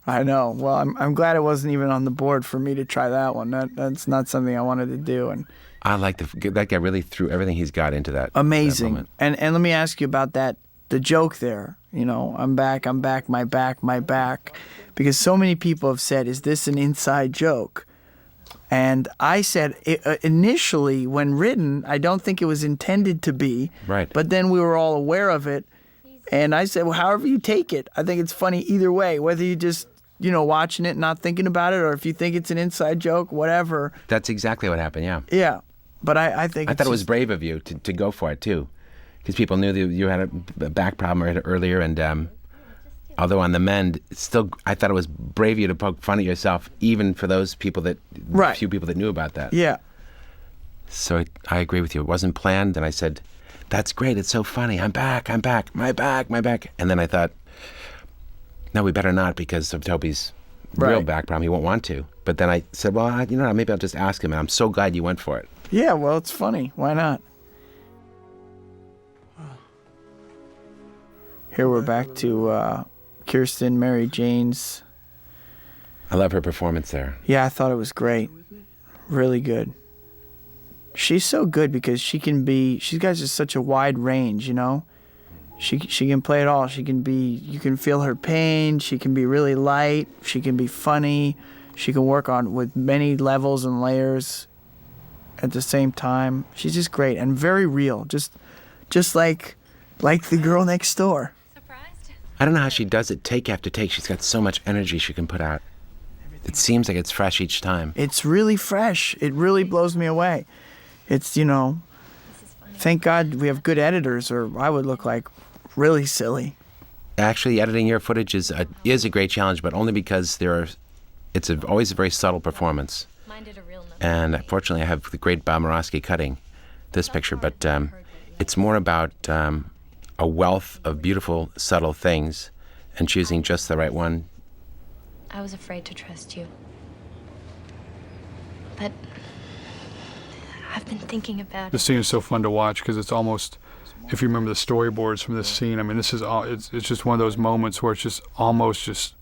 I know. Well, I'm glad it wasn't even on the board for me to try that one. That's not something I wanted to do. And I like that guy really threw everything he's got into that. Amazing. That and let me ask you about that, the joke there. I'm back, my back. Because so many people have said, is this an inside joke? And I said, initially, when written, I don't think it was intended to be. Right. But then we were all aware of it. And I said, well, however you take it, I think it's funny either way, whether you just, watching it, not thinking about it, or if you think it's an inside joke, whatever. That's exactly what happened, yeah. Yeah. But I think I thought it was brave of you to go for it, too. Because people knew that you had a back problem earlier, and although on the mend, still, I thought it was brave of you to poke fun at yourself, even for those people few people that knew about that. Yeah. So I agree with you. It wasn't planned, and I said, that's great, it's so funny, I'm back, my back. And then I thought, no, we better not because of Tobey's real back problem, he won't want to. But then I said, well, maybe I'll just ask him, and I'm so glad you went for it. Yeah, well, it's funny. Why not? Here we're back to Kirsten, Mary Jane's. I love her performance there. Yeah, I thought it was great. Really good. She's so good because she's got just such a wide range, She can play it all. You can feel her pain. She can be really light. She can be funny. She can work with many levels and layers at the same time. She's just great and very real. Just like the girl next door. I don't know how she does it take after take. She's got so much energy she can put out. It seems like it's fresh each time. It's really fresh. It really blows me away. It's, thank God we have good editors, or I would look like really silly. Actually, editing your footage is a great challenge, but only because it's always a very subtle performance. And fortunately, I have the great Bob Murawski cutting this picture, but it's more about a wealth of beautiful, subtle things and choosing just the right one. I was afraid to trust you. But I've been thinking about The scene is so fun to watch because it's almost, if you remember the storyboards from this scene, I mean, this is all, it's just one of those moments where it's just almost just,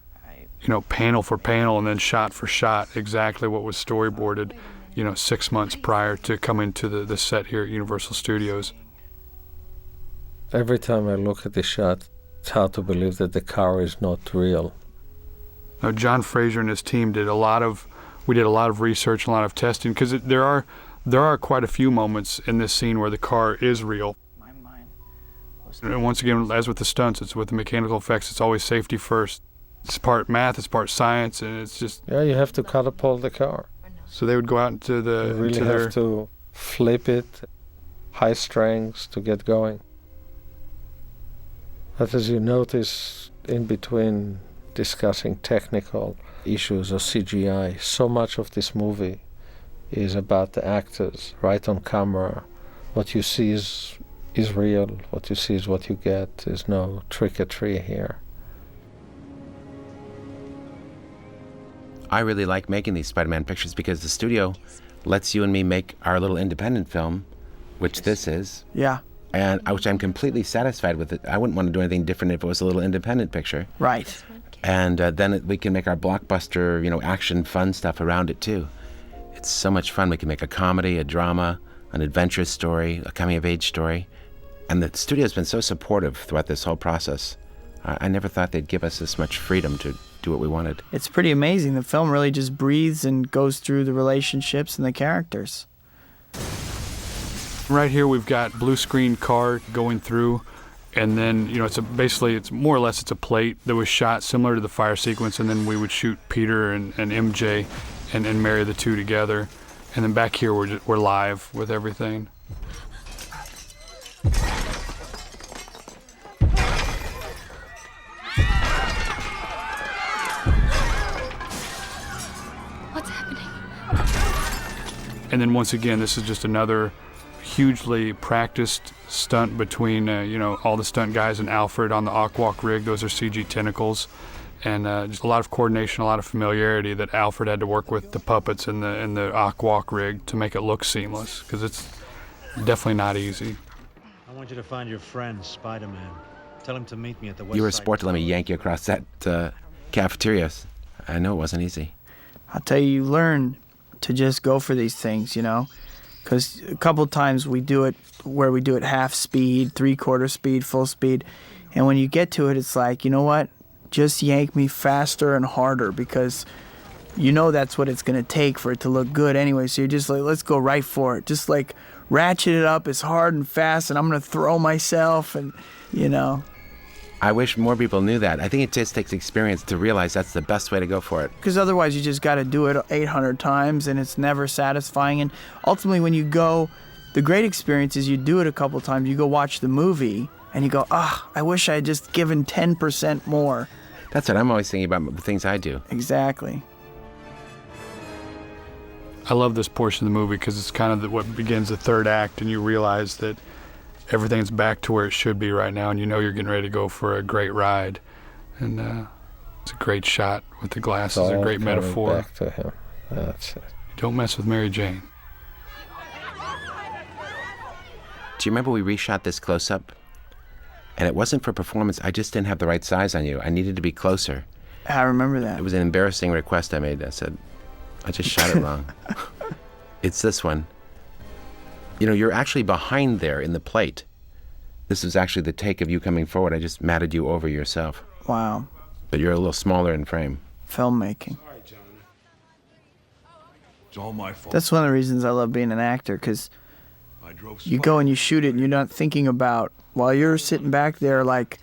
you know, panel for panel and then shot for shot, exactly what was storyboarded, you know, 6 months prior to coming to the set here at Universal Studios. Every time I look at the shot, it's hard to believe that the car is not real. Now, John Fraser and his team we did a lot of research, a lot of testing, because there are quite a few moments in this scene where the car is real. And once again, as with the stunts, it's with the mechanical effects, it's always safety first. It's part math, it's part science, and it's just... Yeah, you have to catapult the car. So they would go out into You really have to flip it, high strengths to get going. But as you notice, in between discussing technical issues or CGI, so much of this movie is about the actors, right on camera. What you see is real, what you see is what you get. There's no trick-or-treat here. I really like making these Spider-Man pictures because the studio lets you and me make our little independent film, which this is. Yeah. And which I'm completely satisfied with it. I wouldn't want to do anything different if it was a little independent picture. Right. And then we can make our blockbuster, you know, action, fun stuff around it too. It's so much fun. We can make a comedy, a drama, an adventurous story, a coming-of-age story. And the studio's been so supportive throughout this whole process. I never thought they'd give us this much freedom to do what we wanted. It's pretty amazing. The film really just breathes and goes through the relationships and the characters. Right here we've got blue screen car going through, and then, you know, it's more or less it's a plate that was shot similar to the fire sequence, and then we would shoot Peter and MJ and marry the two together. And then back here we're live with everything. What's happening? And then once again, this is just another hugely practiced stunt between, you know, all the stunt guys and Alfred on the Aquawalk rig. Those are CG tentacles. And just a lot of coordination, a lot of familiarity that Alfred had to work with the puppets and the Aquawalk rig to make it look seamless, because it's definitely not easy. I want you to find your friend, Spider-Man. Tell him to meet me at the West You were a Side sport to let me yank you across that cafeteria. I know it wasn't easy. I'll tell you, you learn to just go for these things, you know, because a couple times we do it where we do it half speed, 3/4 speed, full speed, and when you get to it, it's like, you know what, just yank me faster and harder, because you know that's what it's going to take for it to look good anyway, so you're just like, let's go right for it, just like ratchet it up as hard and fast, and I'm going to throw myself, and, you know. I wish more people knew that. I think it just takes experience to realize that's the best way to go for it. Because otherwise you just got to do it 800 times and it's never satisfying. And ultimately when you go, the great experience is you do it a couple times, you go watch the movie and you go, I wish I had just given 10% more. That's what I'm always thinking about, the things I do. Exactly. I love this portion of the movie because it's kind of what begins the third act, and you realize that everything's back to where it should be right now, and you know you're getting ready to go for a great ride. And it's a great shot with the glasses, a great metaphor. Back to him. That's it. Don't mess with Mary Jane. Do you remember we reshot this close-up? And it wasn't for performance, I just didn't have the right size on you. I needed to be closer. I remember that. It was an embarrassing request I made. I said, I just shot it wrong. It's this one. You know, you're actually behind there in the plate. This is actually the take of you coming forward. I just matted you over yourself. Wow. But you're a little smaller in frame. Filmmaking. It's all my fault. That's one of the reasons I love being an actor, because you go and you shoot it and you're not thinking about, while you're sitting back there like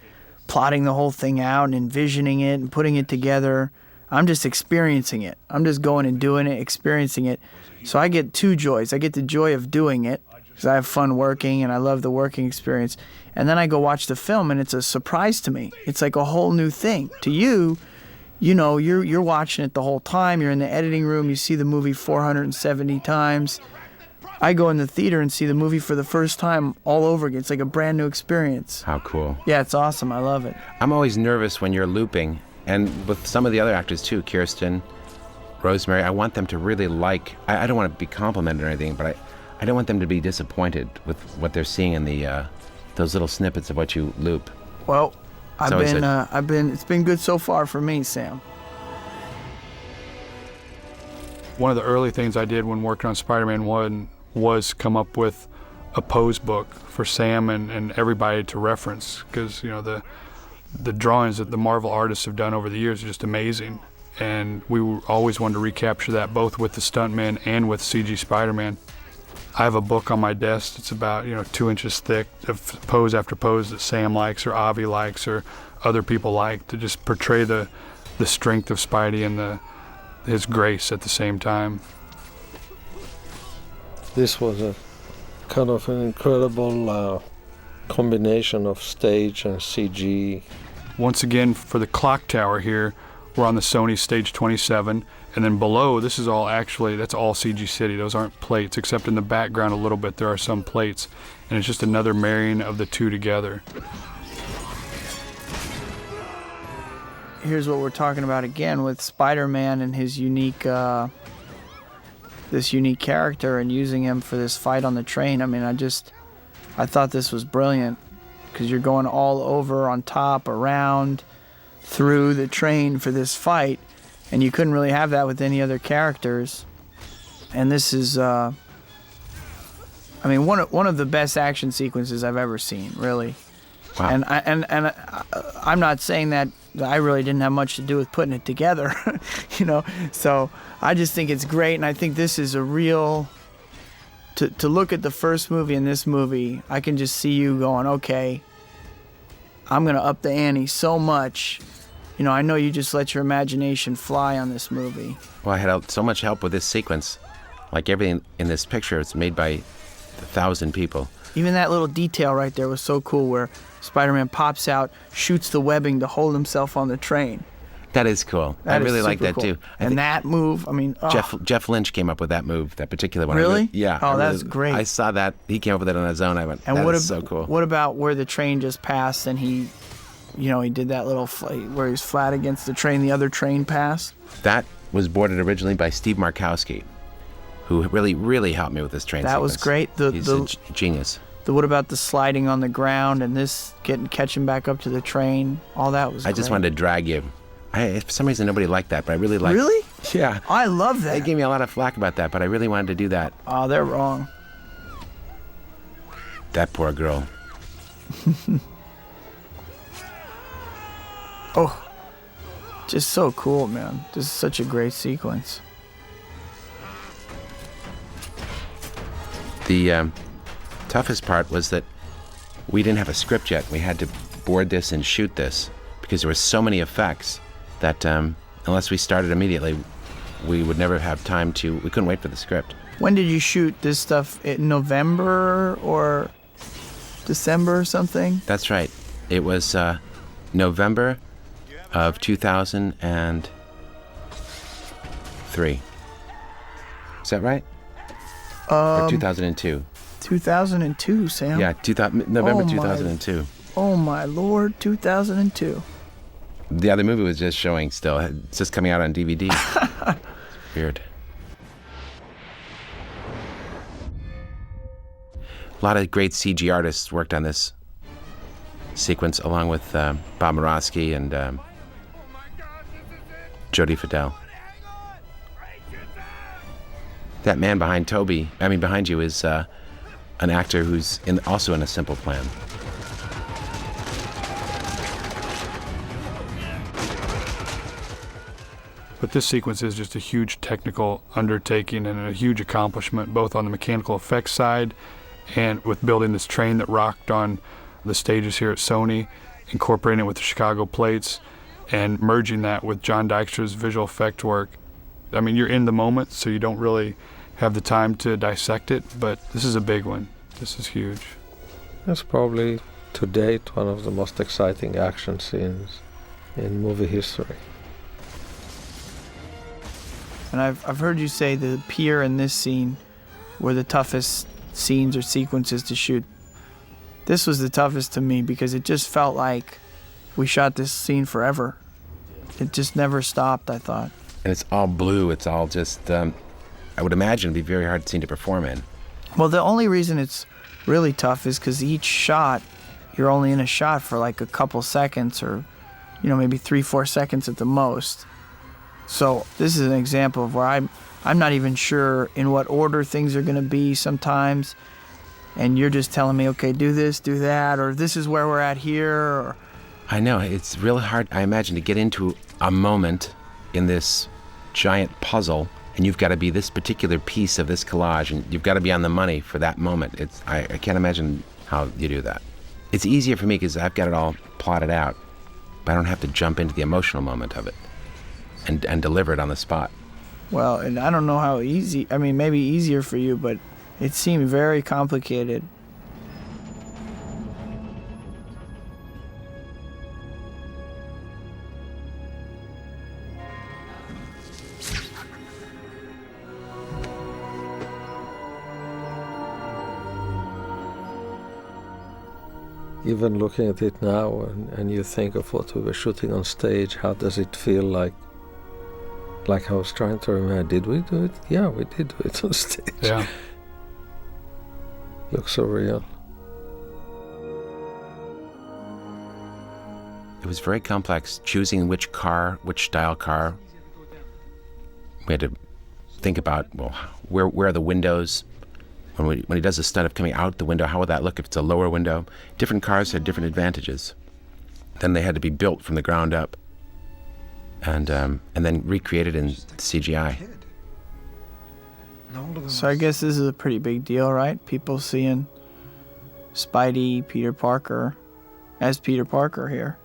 plotting the whole thing out and envisioning it and putting it together, I'm just experiencing it. I'm just going and doing it, experiencing it. So I get two joys. I get the joy of doing it, because I have fun working and I love the working experience. And then I go watch the film and it's a surprise to me. It's like a whole new thing. To you, you know, you're watching it the whole time. You're in the editing room. You see the movie 470 times. I go in the theater and see the movie for the first time all over again. It's like a brand new experience. How cool. Yeah, it's awesome. I love it. I'm always nervous when you're looping. And with some of the other actors too, Kirsten, Rosemary, I want them to really like, I don't want to be complimented or anything, but I don't want them to be disappointed with what they're seeing in the those little snippets of what you loop. Well, it's been good so far for me, Sam. One of the early things I did when working on Spider-Man 1 was come up with a pose book for Sam and everybody to reference, because the drawings that the Marvel artists have done over the years are just amazing, and we always wanted to recapture that both with the stuntmen and with CG Spider-Man. I have a book on my desk that's about 2 inches thick of pose after pose that Sam likes or Avi likes or other people like, to just portray the strength of Spidey and his grace at the same time. This was a kind of an incredible combination of stage and CG. Once again, for the clock tower here, we're on the Sony Stage 27, and then below, that's all CG City. Those aren't plates, except in the background a little bit there are some plates, and it's just another marrying of the two together. Here's what we're talking about again with Spider-Man and his unique, this unique character, and using him for this fight on the train. I mean, I thought this was brilliant, because you're going all over, on top, around, through the train for this fight, and you couldn't really have that with any other characters. And this is, one of the best action sequences I've ever seen, really. Wow. And I'm not saying that I really didn't have much to do with putting it together, So I just think it's great, and I think this is a real. To look at the first movie and this movie, I can just see you going, okay, I'm gonna up the ante so much. I know you just let your imagination fly on this movie. Well, I had so much help with this sequence. Like everything in this picture, it's made by 1,000 people. Even that little detail right there was so cool, where Spider-Man pops out, shoots the webbing to hold himself on the train. That is cool. I really like that, cool. too. And that move, Jeff Lynch came up with that move, that particular one. Really? Yeah. Oh, that's great. I saw that. He came up with it on his own. I went, that is so cool. What about where the train just passed and he did that little where he was flat against the train, the other train passed? That was boarded originally by Steve Markowski, who really, really helped me with this train sequence. That was great. He's a genius. What about the sliding on the ground and this catching back up to the train? All that was great. I just wanted to drag you. For some reason, nobody liked that, but I really liked it. Really? Yeah. I love that. They gave me a lot of flack about that, but I really wanted to do that. Oh, they're wrong. That poor girl. Oh, just so cool, man. This is such a great sequence. The toughest part was that we didn't have a script yet. We had to board this and shoot this because there were so many effects that unless we started immediately, we would never have time to. We couldn't wait for the script. When did you shoot this stuff? In November or December or something? That's right. It was November of 2003. Is that right? Or 2002. 2002, Sam. Yeah, November 2002. Oh my Lord, 2002. The other movie was just showing still. It's just coming out on DVD. Weird. A lot of great CG artists worked on this sequence, along with Bob Morosky and Jodie Fidel. That man behind you is an actor who's also in A Simple Plan. But this sequence is just a huge technical undertaking and a huge accomplishment, both on the mechanical effects side and with building this train that rocked on the stages here at Sony, incorporating it with the Chicago plates, and merging that with John Dykstra's visual effect work. I mean, you're in the moment, so you don't really have the time to dissect it, but this is a big one. This is huge. That's probably, to date, one of the most exciting action scenes in movie history. And I've heard you say the pier and this scene were the toughest scenes or sequences to shoot. This was the toughest to me because it just felt like we shot this scene forever. It just never stopped, I thought. And it's all blue. It's all just, I would imagine it'd be a very hard scene to perform in. Well, the only reason it's really tough is because each shot, you're only in a shot for like a couple seconds or, maybe 3-4 seconds at the most. So this is an example of where I'm not even sure in what order things are going to be sometimes. And you're just telling me, okay, do this, do that, or this is where we're at here. Or... I know, it's really hard, I imagine, to get into a moment in this giant puzzle, and you've got to be this particular piece of this collage, and you've got to be on the money for that moment. I can't imagine how you do that. It's easier for me because I've got it all plotted out, but I don't have to jump into the emotional moment of it and deliver it on the spot. Well, and I don't know how easy, maybe easier for you, but it seemed very complicated. Even looking at it now, and you think of what we were shooting on stage, how does it feel like I was trying to remember, did we do it? Yeah, we did do it on stage. Yeah. Looks so real. It was very complex, choosing which style car. We had to think about, well, where are the windows? When he does the stunt of coming out the window, how would that look if it's a lower window? Different cars had different advantages. Then they had to be built from the ground up and then recreated in CGI. So I guess this is a pretty big deal, right? People seeing Spidey, Peter Parker, as Peter Parker here.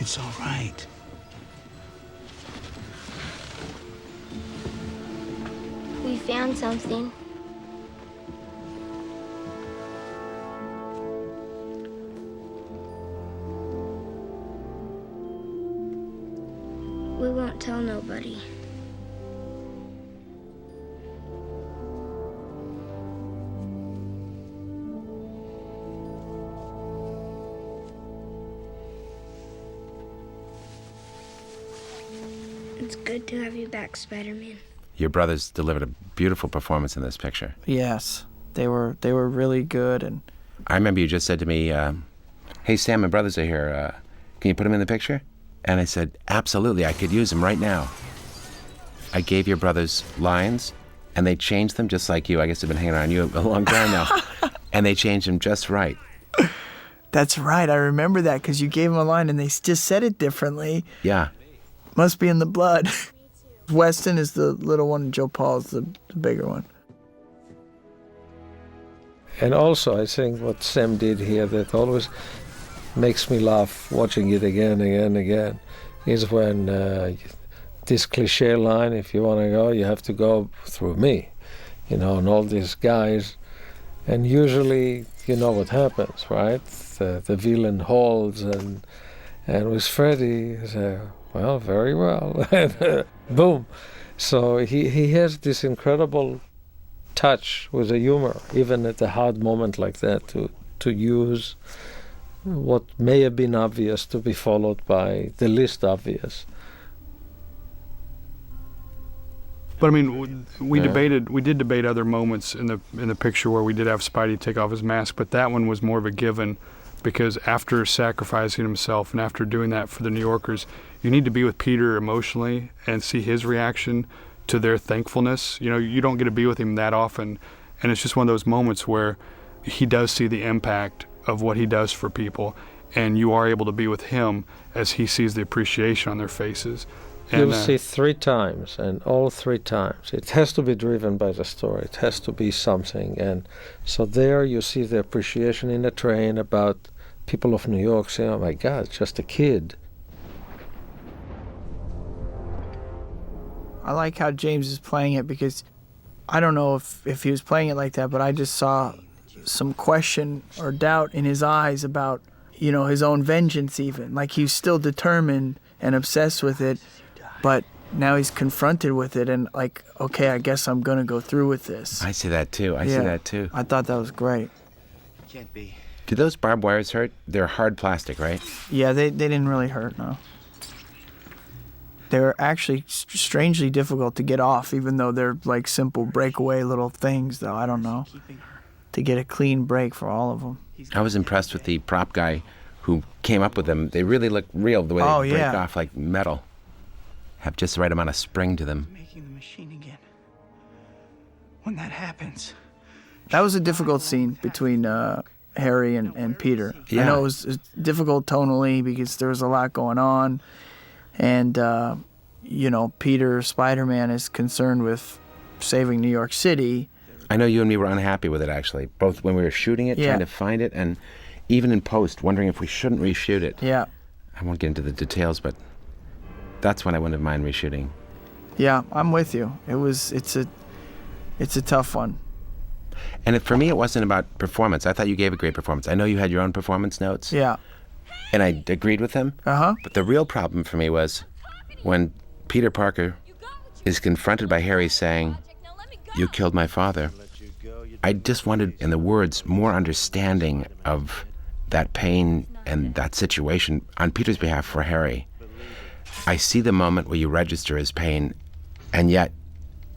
It's all right. We found something. We won't tell nobody. It's good to have you back, Spider-Man. Your brothers delivered a beautiful performance in this picture. Yes, they were really good. And I remember you just said to me, hey, Sam, my brothers are here. Can you put them in the picture? And I said, absolutely, I could use them right now. I gave your brothers lines, and they changed them just like you. I guess they've been hanging around you a long time now. And they changed them just right. That's right. I remember that because you gave them a line, and they just said it differently. Yeah. Must be in the blood. Weston is the little one, and Joe Paul's the bigger one. And also, I think what Sam did here that always makes me laugh watching it again is when this cliche line, if you want to go, you have to go through me, and all these guys. And usually, you know what happens, right? The villain holds, and with Freddy, well, very well, and boom. So he has this incredible touch with the humor, even at a hard moment like that, to use what may have been obvious to be followed by the least obvious. But I mean, we did debate other moments in the picture where we did have Spidey take off his mask, but that one was more of a given, because after sacrificing himself and after doing that for the New Yorkers, you need to be with Peter emotionally and see his reaction to their thankfulness. You don't get to be with him that often, and it's just one of those moments where he does see the impact of what he does for people, and you are able to be with him as he sees the appreciation on their faces. You'll see 3 times, and all 3 times it has to be driven by the story. It has to be something, and so there you see the appreciation in the train about people of New York saying, "Oh my God, it's just a kid." I like how James is playing it, because I don't know if he was playing it like that, but I just saw some question or doubt in his eyes about, his own vengeance even. Like he's still determined and obsessed with it, but now he's confronted with it and like, okay, I guess I'm going to go through with this. I see that too. I see that too. I thought that was great. Can't be. Do those barbed wires hurt? They're hard plastic, right? Yeah, they didn't really hurt, no. They were actually strangely difficult to get off, even though they're like simple breakaway little things, though. I don't know. To get a clean break for all of them. I was impressed with the prop guy who came up with them. They really look real, the way they break off like metal. Have just the right amount of spring to them. Making the machine again. When that happens. That was a difficult scene between Harry and Peter. Yeah. I know it was difficult tonally because there was a lot going on. And, Peter, Spider-Man, is concerned with saving New York City. I know you and me were unhappy with it, actually, both when we were shooting it, trying to find it, and even in post, wondering if we shouldn't reshoot it. Yeah. I won't get into the details, but that's when I wouldn't mind reshooting. Yeah, I'm with you. It's a tough one. And for me, it wasn't about performance. I thought you gave a great performance. I know you had your own performance notes. Yeah. And I agreed with them. Uh-huh. But the real problem for me was when Peter Parker is confronted by Harry saying, "You killed my father." I just wanted, in the words, more understanding of that pain and that situation on Peter's behalf for Harry. I see the moment where you register his pain, and yet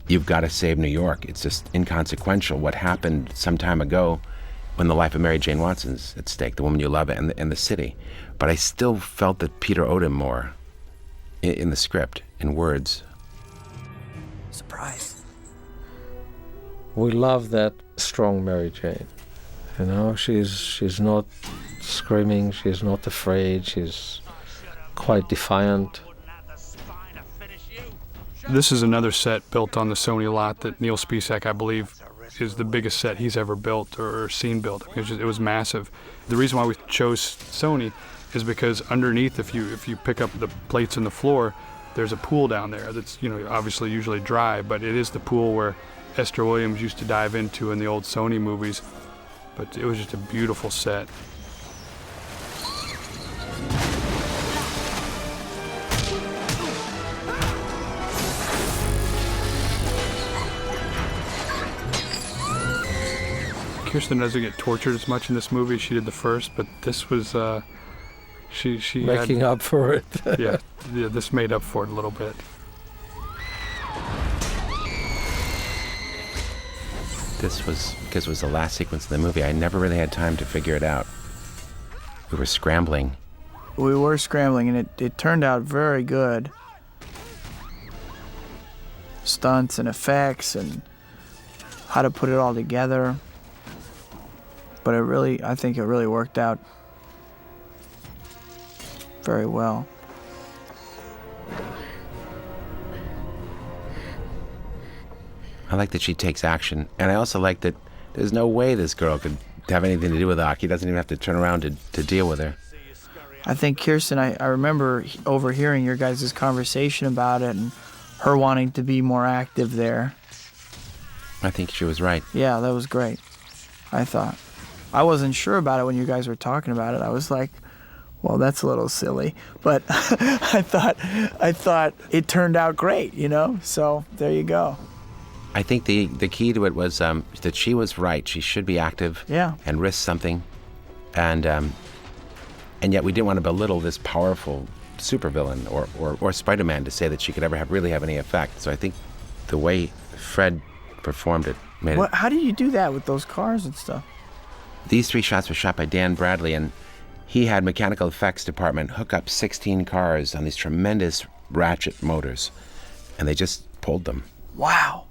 you've got to save New York. It's just inconsequential what happened some time ago when the life of Mary Jane Watson's at stake, the woman you love, and the city. But I still felt that Peter owed him more in the script, in words. Surprise. We love that strong Mary Jane. You know, she's not screaming, she's not afraid, she's quite defiant. This is another set built on the Sony lot that Neil Spisak, I believe, is the biggest set he's ever built or seen built. It was massive. The reason why we chose Sony is because underneath, if you pick up the plates in the floor, there's a pool down there that's obviously usually dry, but it is the pool where Esther Williams used to dive into in the old Sony movies. But it was just a beautiful set. Kirsten doesn't get tortured as much in this movie as she did the first, but this was she making up for it. yeah, this made up for it a little bit. This was because it was the last sequence of the movie. I never really had time to figure it out. We were scrambling. We were scrambling, and it turned out very good. Stunts and effects and how to put it all together. But I think it really worked out very well. I like that she takes action, and I also like that there's no way this girl could have anything to do with Ock. He doesn't even have to turn around to deal with her. I think Kirsten, I remember overhearing your guys' conversation about it and her wanting to be more active there. I think she was right. Yeah, that was great, I thought. I wasn't sure about it when you guys were talking about it. I was like, well, that's a little silly. But I thought it turned out great, So there you go. I think the key to it was that she was right. She should be active and risk something. And yet we didn't want to belittle this powerful supervillain or Spider-Man to say that she could ever really have any effect. So I think the way Fred performed it made it. How did you do that with those cars and stuff? These 3 shots were shot by Dan Bradley, and he had mechanical effects department hook up 16 cars on these tremendous ratchet motors, and they just pulled them. Wow.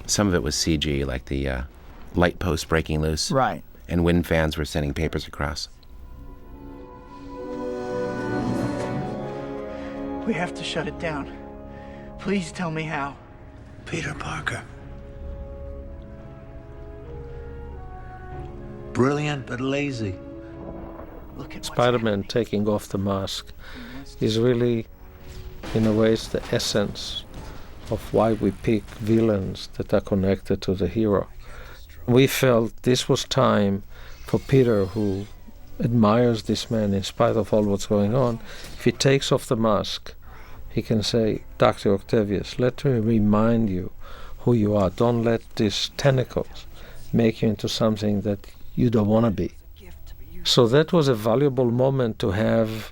Some of it was CG, like the light post breaking loose. Right. And wind fans were sending papers across. We have to shut it down. Please tell me how. Peter Parker. Brilliant but lazy. Spider-Man taking off the mask is really, in a way, it's the essence of why we pick villains that are connected to the hero. We felt this was time for Peter, who admires this man in spite of all what's going on. If he takes off the mask, he can say, Dr. Octavius, let me remind you who you are. Don't let these tentacles make you into something that you don't want to be. So that was a valuable moment to have.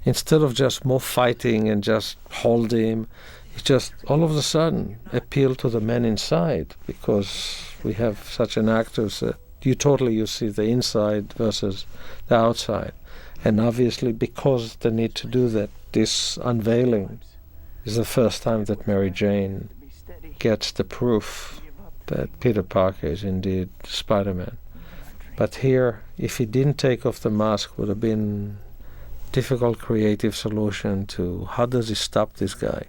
Instead of just more fighting and just hold him, it just all of a sudden appealed to the man inside, because we have such an actor that you see the inside versus the outside. And obviously because they need to do that, this unveiling is the first time that Mary Jane gets the proof that Peter Parker is indeed Spider-Man. But here, if he didn't take off the mask, would have been a difficult creative solution to how does he stop this guy?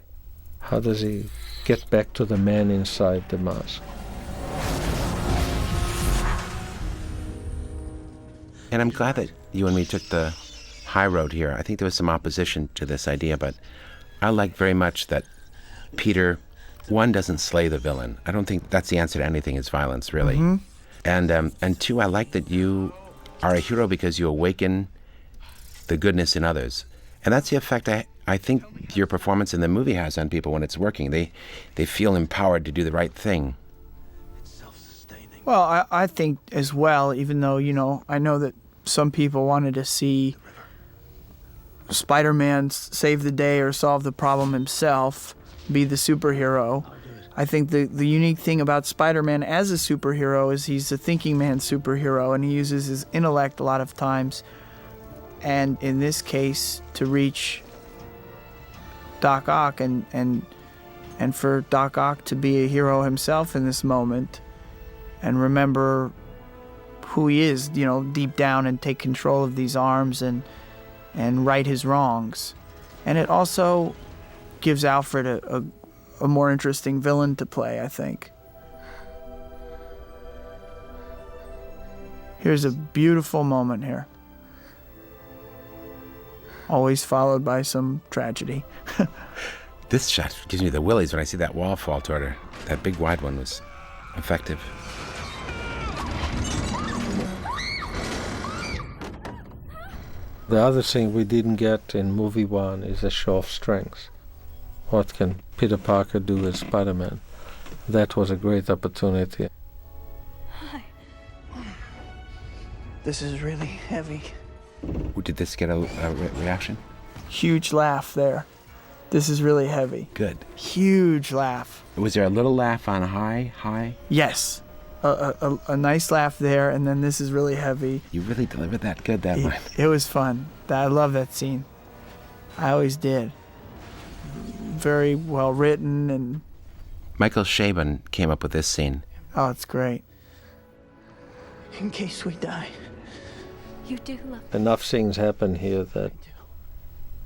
How does he get back to the man inside the mask? And I'm glad that you and me took the high road here. I think there was some opposition to this idea, but I like very much that Peter, one, doesn't slay the villain. I don't think that's the answer to anything is violence, really. Mm-hmm. And two, I like that you are a hero because you awaken the goodness in others. And that's the effect I think your performance in the movie has on people when it's working. They feel empowered to do the right thing. Well, I think as well, even though, I know that some people wanted to see Spider-Man save the day or solve the problem himself, be the superhero. I think the unique thing about Spider-Man as a superhero is he's a thinking man superhero, and he uses his intellect a lot of times. And in this case, to reach Doc Ock and for Doc Ock to be a hero himself in this moment and remember who he is, deep down, and take control of these arms and right his wrongs. And it also gives Alfred a more interesting villain to play, I think. Here's a beautiful moment here. Always followed by some tragedy. This shot gives me the willies when I see that wall fall toward her. That big wide one was effective. The other thing we didn't get in movie one is a show of strength. What can Peter Parker do as Spider-Man? That was a great opportunity. This is really heavy. Did this get a reaction? Huge laugh there. This is really heavy. Good. Huge laugh. Was there a little laugh on high? Yes. A nice laugh there, and then this is really heavy. You really delivered that good that line. It was fun. I love that scene. I always did. Very well written and... Michael Chabon came up with this scene. Oh, it's great. In case we die. You do love... Enough things happen here that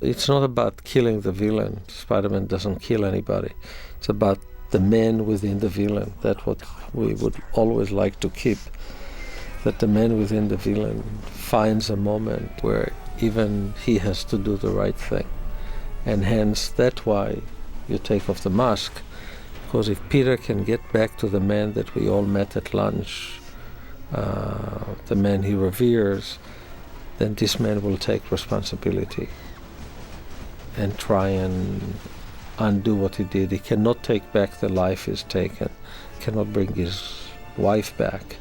it's not about killing the villain. Spider-Man doesn't kill anybody. It's about the man within the villain. That's what we would always like to keep. That the man within the villain finds a moment where even he has to do the right thing. And hence, that's why you take off the mask. Because if Peter can get back to the man that we all met at lunch, the man he reveres, then this man will take responsibility and try and undo what he did. He cannot take back the life he's taken, cannot bring his wife back.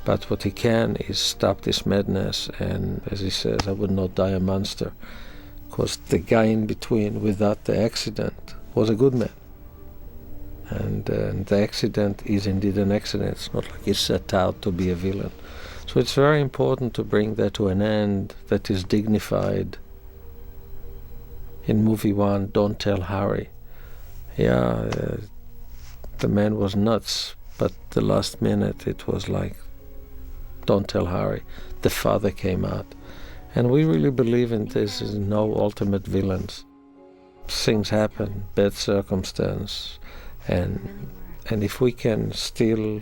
But what he can is stop this madness, and as he says, I would not die a monster. Because the guy in between, without the accident, was a good man. And the accident is indeed an accident. It's not like he set out to be a villain. So it's very important to bring that to an end that is dignified. In movie one, Don't Tell Harry. The man was nuts, but the last minute it was like, don't tell Harry. The father came out. And we really believe in this is no ultimate villains. Things happen, bad circumstance, and if we can still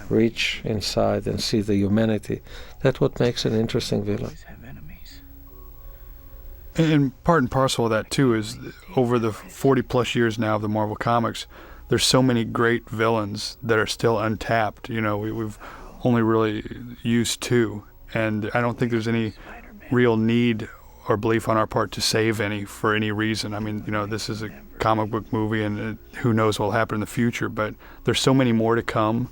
reach inside and see the humanity, that's what makes an interesting villain. And part and parcel of that, too, is over the 40-plus years now of the Marvel Comics, there's so many great villains that are still untapped. We've only really used two, and I don't think there's any real need or belief on our part to save any for any reason. I mean, this is a comic book movie, and who knows what will happen in the future, but there's so many more to come.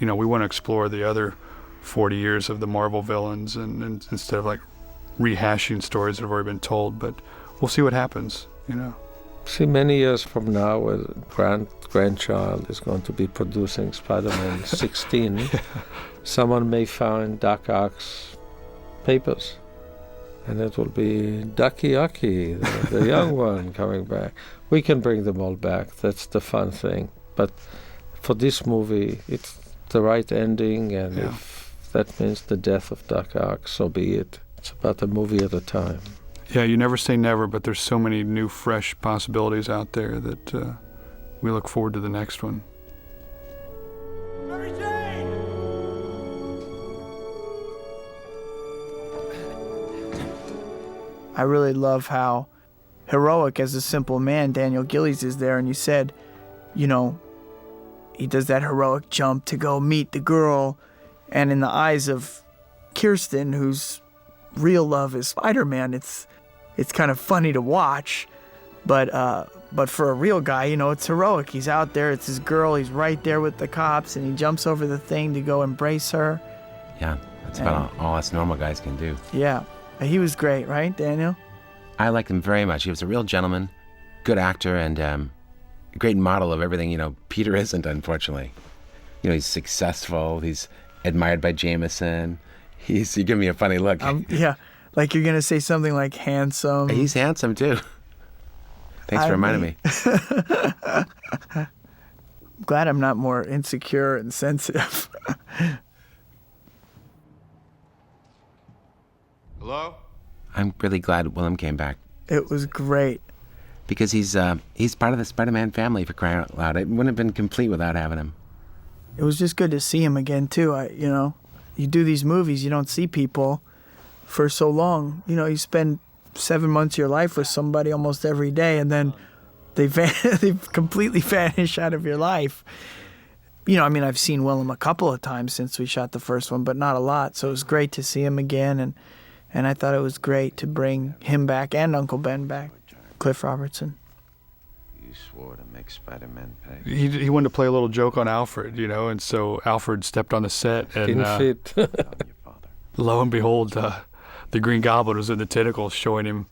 We want to explore the other 40 years of the Marvel villains, and instead of like rehashing stories that have already been told. But we'll see what happens, you know. See, many years from now, a grandchild is going to be producing Spider-Man 16. Yeah. Someone may find Doc Ock's papers, and it will be Ducky Ucky, the young one, coming back. We can bring them all back. That's the fun thing. But for this movie, it's the right ending, and if that means the death of Doc Ock, so be it. It's about a movie at a time. Yeah, you never say never, but there's so many new, fresh possibilities out there that we look forward to the next one. I really love how heroic as a simple man Daniel Gillies is there, and you said, you know, he does that heroic jump to go meet the girl, and in the eyes of Kirsten, whose real love is Spider-Man, it's kind of funny to watch, but for a real guy, you know, it's heroic. He's out there, it's his girl, he's right there with the cops, and he jumps over the thing to go embrace her. Yeah, that's about all us normal guys can do. Yeah, he was great, right, Daniel? I liked him very much. He was a real gentleman, good actor, and a great model of everything, you know, Peter isn't, unfortunately. You know, he's successful, he's admired by Jameson. You give me a funny look. Yeah. Like you're going to say something like handsome. He's handsome, too. Thanks for reminding me. I'm glad I'm not more insecure and sensitive. Hello? I'm really glad Willem came back. It was great. Because he's part of the Spider-Man family, for crying out loud. It wouldn't have been complete without having him. It was just good to see him again, too. You know, you do these movies, you don't see people for so long. You know, you spend 7 months of your life with somebody almost every day, and then they completely vanish out of your life. You know, I mean, I've seen Willem a couple of times since we shot the first one, but not a lot. So it was great to see him again, and I thought it was great to bring him back and Uncle Ben back, Cliff Robertson. You swore to make Spider-Man pay. He wanted to play a little joke on Alfred, you know, and so Alfred stepped on the set, and Didn't fit. lo and behold, the Green Goblin was in the tentacles showing him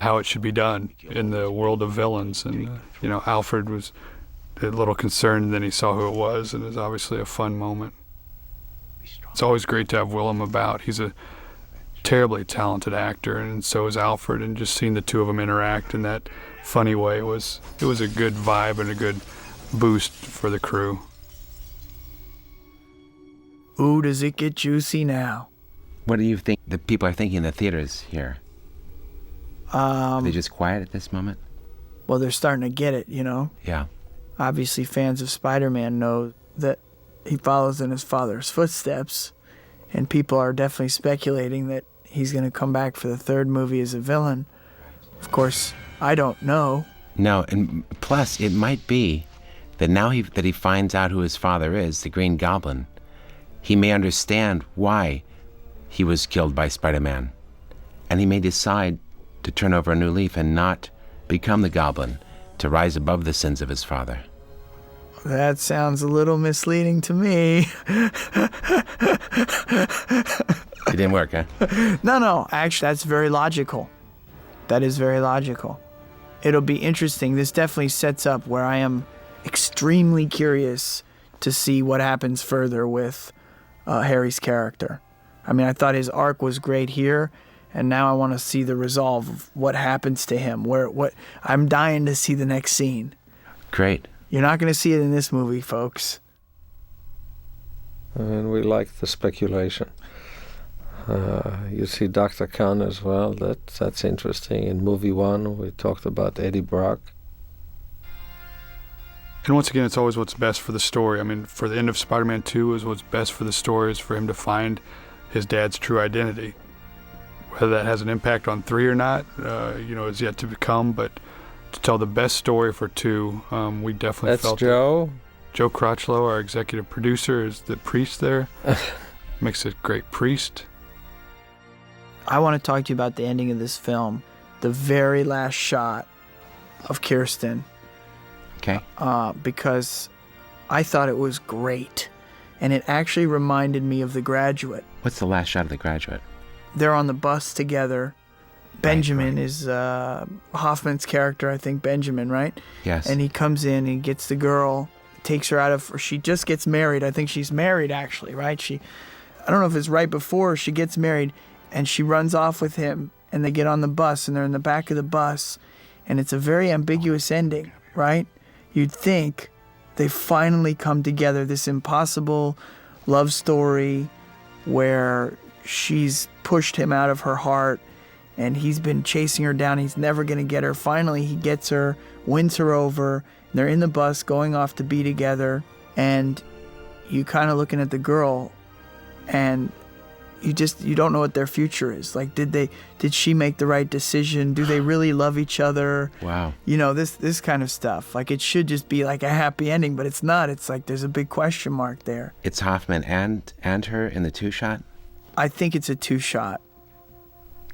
how it should be done in the world of villains. And, you know, Alfred was a little concerned, then he saw who it was, and it was obviously a fun moment. It's always great to have Willem about. He's a terribly talented actor, and so is Alfred, and just seeing the two of them interact in that funny way it was a good vibe and a good boost for the crew. Ooh, does it get juicy now? What do you think the people are thinking in the theaters here? Are they just quiet at this moment? Well, they're starting to get it, you know? Yeah. Obviously, fans of Spider-Man know that he follows in his father's footsteps, and people are definitely speculating that he's going to come back for the third movie as a villain. Of course, I don't know. No, and plus, it might be that now that he finds out who his father is, the Green Goblin, he may understand why he was killed by Spider-Man. And he may decide to turn over a new leaf and not become the Goblin, to rise above the sins of his father. That sounds a little misleading to me. It didn't work, huh? No, actually, that's very logical. That is very logical. It'll be interesting. This definitely sets up where I am extremely curious to see what happens further with Harry's character. I mean, I thought his arc was great here, and now I want to see the resolve of what happens to him. I'm dying to see the next scene. Great. You're not going to see it in this movie, folks. And we like the speculation. You see Dr. Khan as well. That's interesting. In movie one, we talked about Eddie Brock. And once again, it's always what's best for the story. I mean, for the end of Spider-Man 2 is what's best for the story is for him to find his dad's true identity. Whether that has an impact on 3 or not, is yet to become. But to tell the best story for 2, we definitely felt Joe. Joe Crotchlow, our executive producer, is the priest there. Makes a great priest. I want to talk to you about the ending of this film. The very last shot of Kirsten. Okay. Because I thought it was great. and it actually reminded me of The Graduate. What's the last shot of The Graduate? They're on the bus together. Benjamin is Hoffman's character, I think, Benjamin, right? Yes. And he comes in, he gets the girl, takes her out of, she just gets married. I think she's married, actually, right? I don't know if it's right before she gets married, and she runs off with him, and they get on the bus, and they're in the back of the bus, and it's a very ambiguous ending, right? You'd think they finally come together, this impossible love story where she's pushed him out of her heart, and he's been chasing her down. He's never going to get her. Finally, he gets her, wins her over. And they're in the bus going off to be together. And you kind of looking at the girl, and you don't know what their future is. Like, did she make the right decision? Do they really love each other? Wow. You know, this kind of stuff. Like, it should just be like a happy ending, but it's not. It's like there's a big question mark there. It's Hoffman and her in the two-shot? I think it's a two-shot.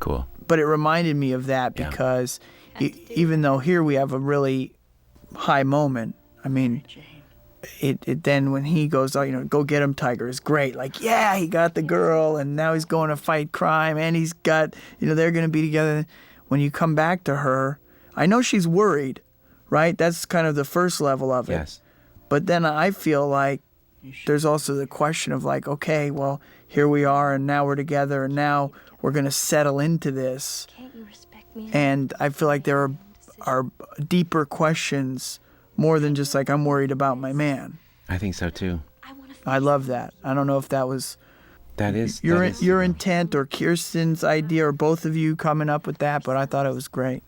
Cool. But it reminded me of that because even though here we have a really high moment, I mean, it then when he goes, oh, go get him, Tiger, is great. Like, yeah, he got the girl, and now he's going to fight crime, and he's got, they're going to be together. When you come back to her, I know she's worried, right? That's kind of the first level of it. Yes. But then I feel like there's also the question of like, okay, well, here we are, and now we're together, and now we're going to settle into this. Can't you respect me? And I feel like there are deeper questions more than just like, I'm worried about my man. I think so too. I love that. I don't know if that was your intent or Kirsten's idea or both of you coming up with that, but I thought it was great.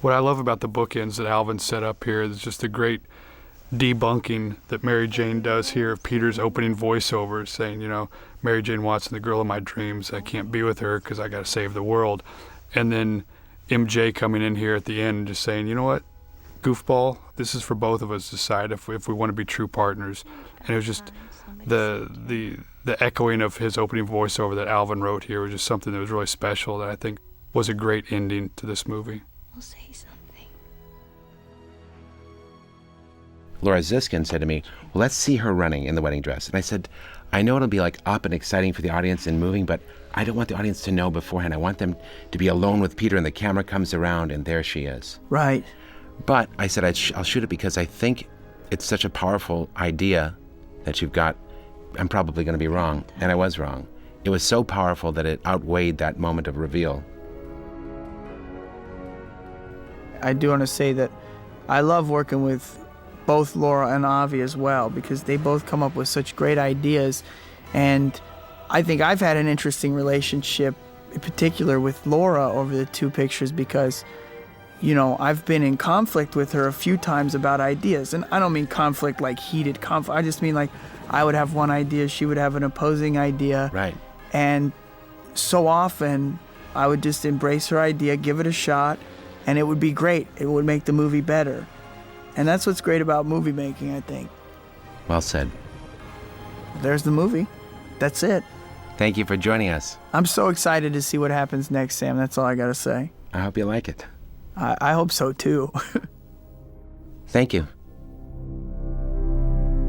What I love about the bookends that Alvin set up here is just a great debunking that Mary Jane does here of Peter's opening voiceover saying, Mary Jane Watson, the girl of my dreams, I can't be with her because I got to save the world. And then MJ coming in here at the end and just saying, you know what, goofball, this is for both of us to decide if we want to be true partners. And it was just the echoing of his opening voiceover that Alvin wrote here was just something that was really special that I think was a great ending to this movie. We'll say something. Laura Ziskin said to me, well, let's see her running in the wedding dress. And I said, I know it'll be like up and exciting for the audience and moving, but I don't want the audience to know beforehand. I want them to be alone with Peter and the camera comes around and there she is. Right. But I said I'll shoot it because I think it's such a powerful idea that you've got. I'm probably going to be wrong, and I was wrong. It was so powerful that it outweighed that moment of reveal. I do want to say that I love working with both Laura and Avi as well because they both come up with such great ideas, and I think I've had an interesting relationship in particular with Laura over the two pictures because I've been in conflict with her a few times about ideas, and I don't mean conflict like heated conflict. I just mean like I would have one idea, she would have an opposing idea, right? And so often I would just embrace her idea, give it a shot, and it would be great. It would make the movie better. And that's what's great about movie making, I think. Well said. There's the movie. That's it. Thank you for joining us. I'm so excited to see what happens next, Sam. That's all I got to say. I hope you like it. I hope so, too. Thank you.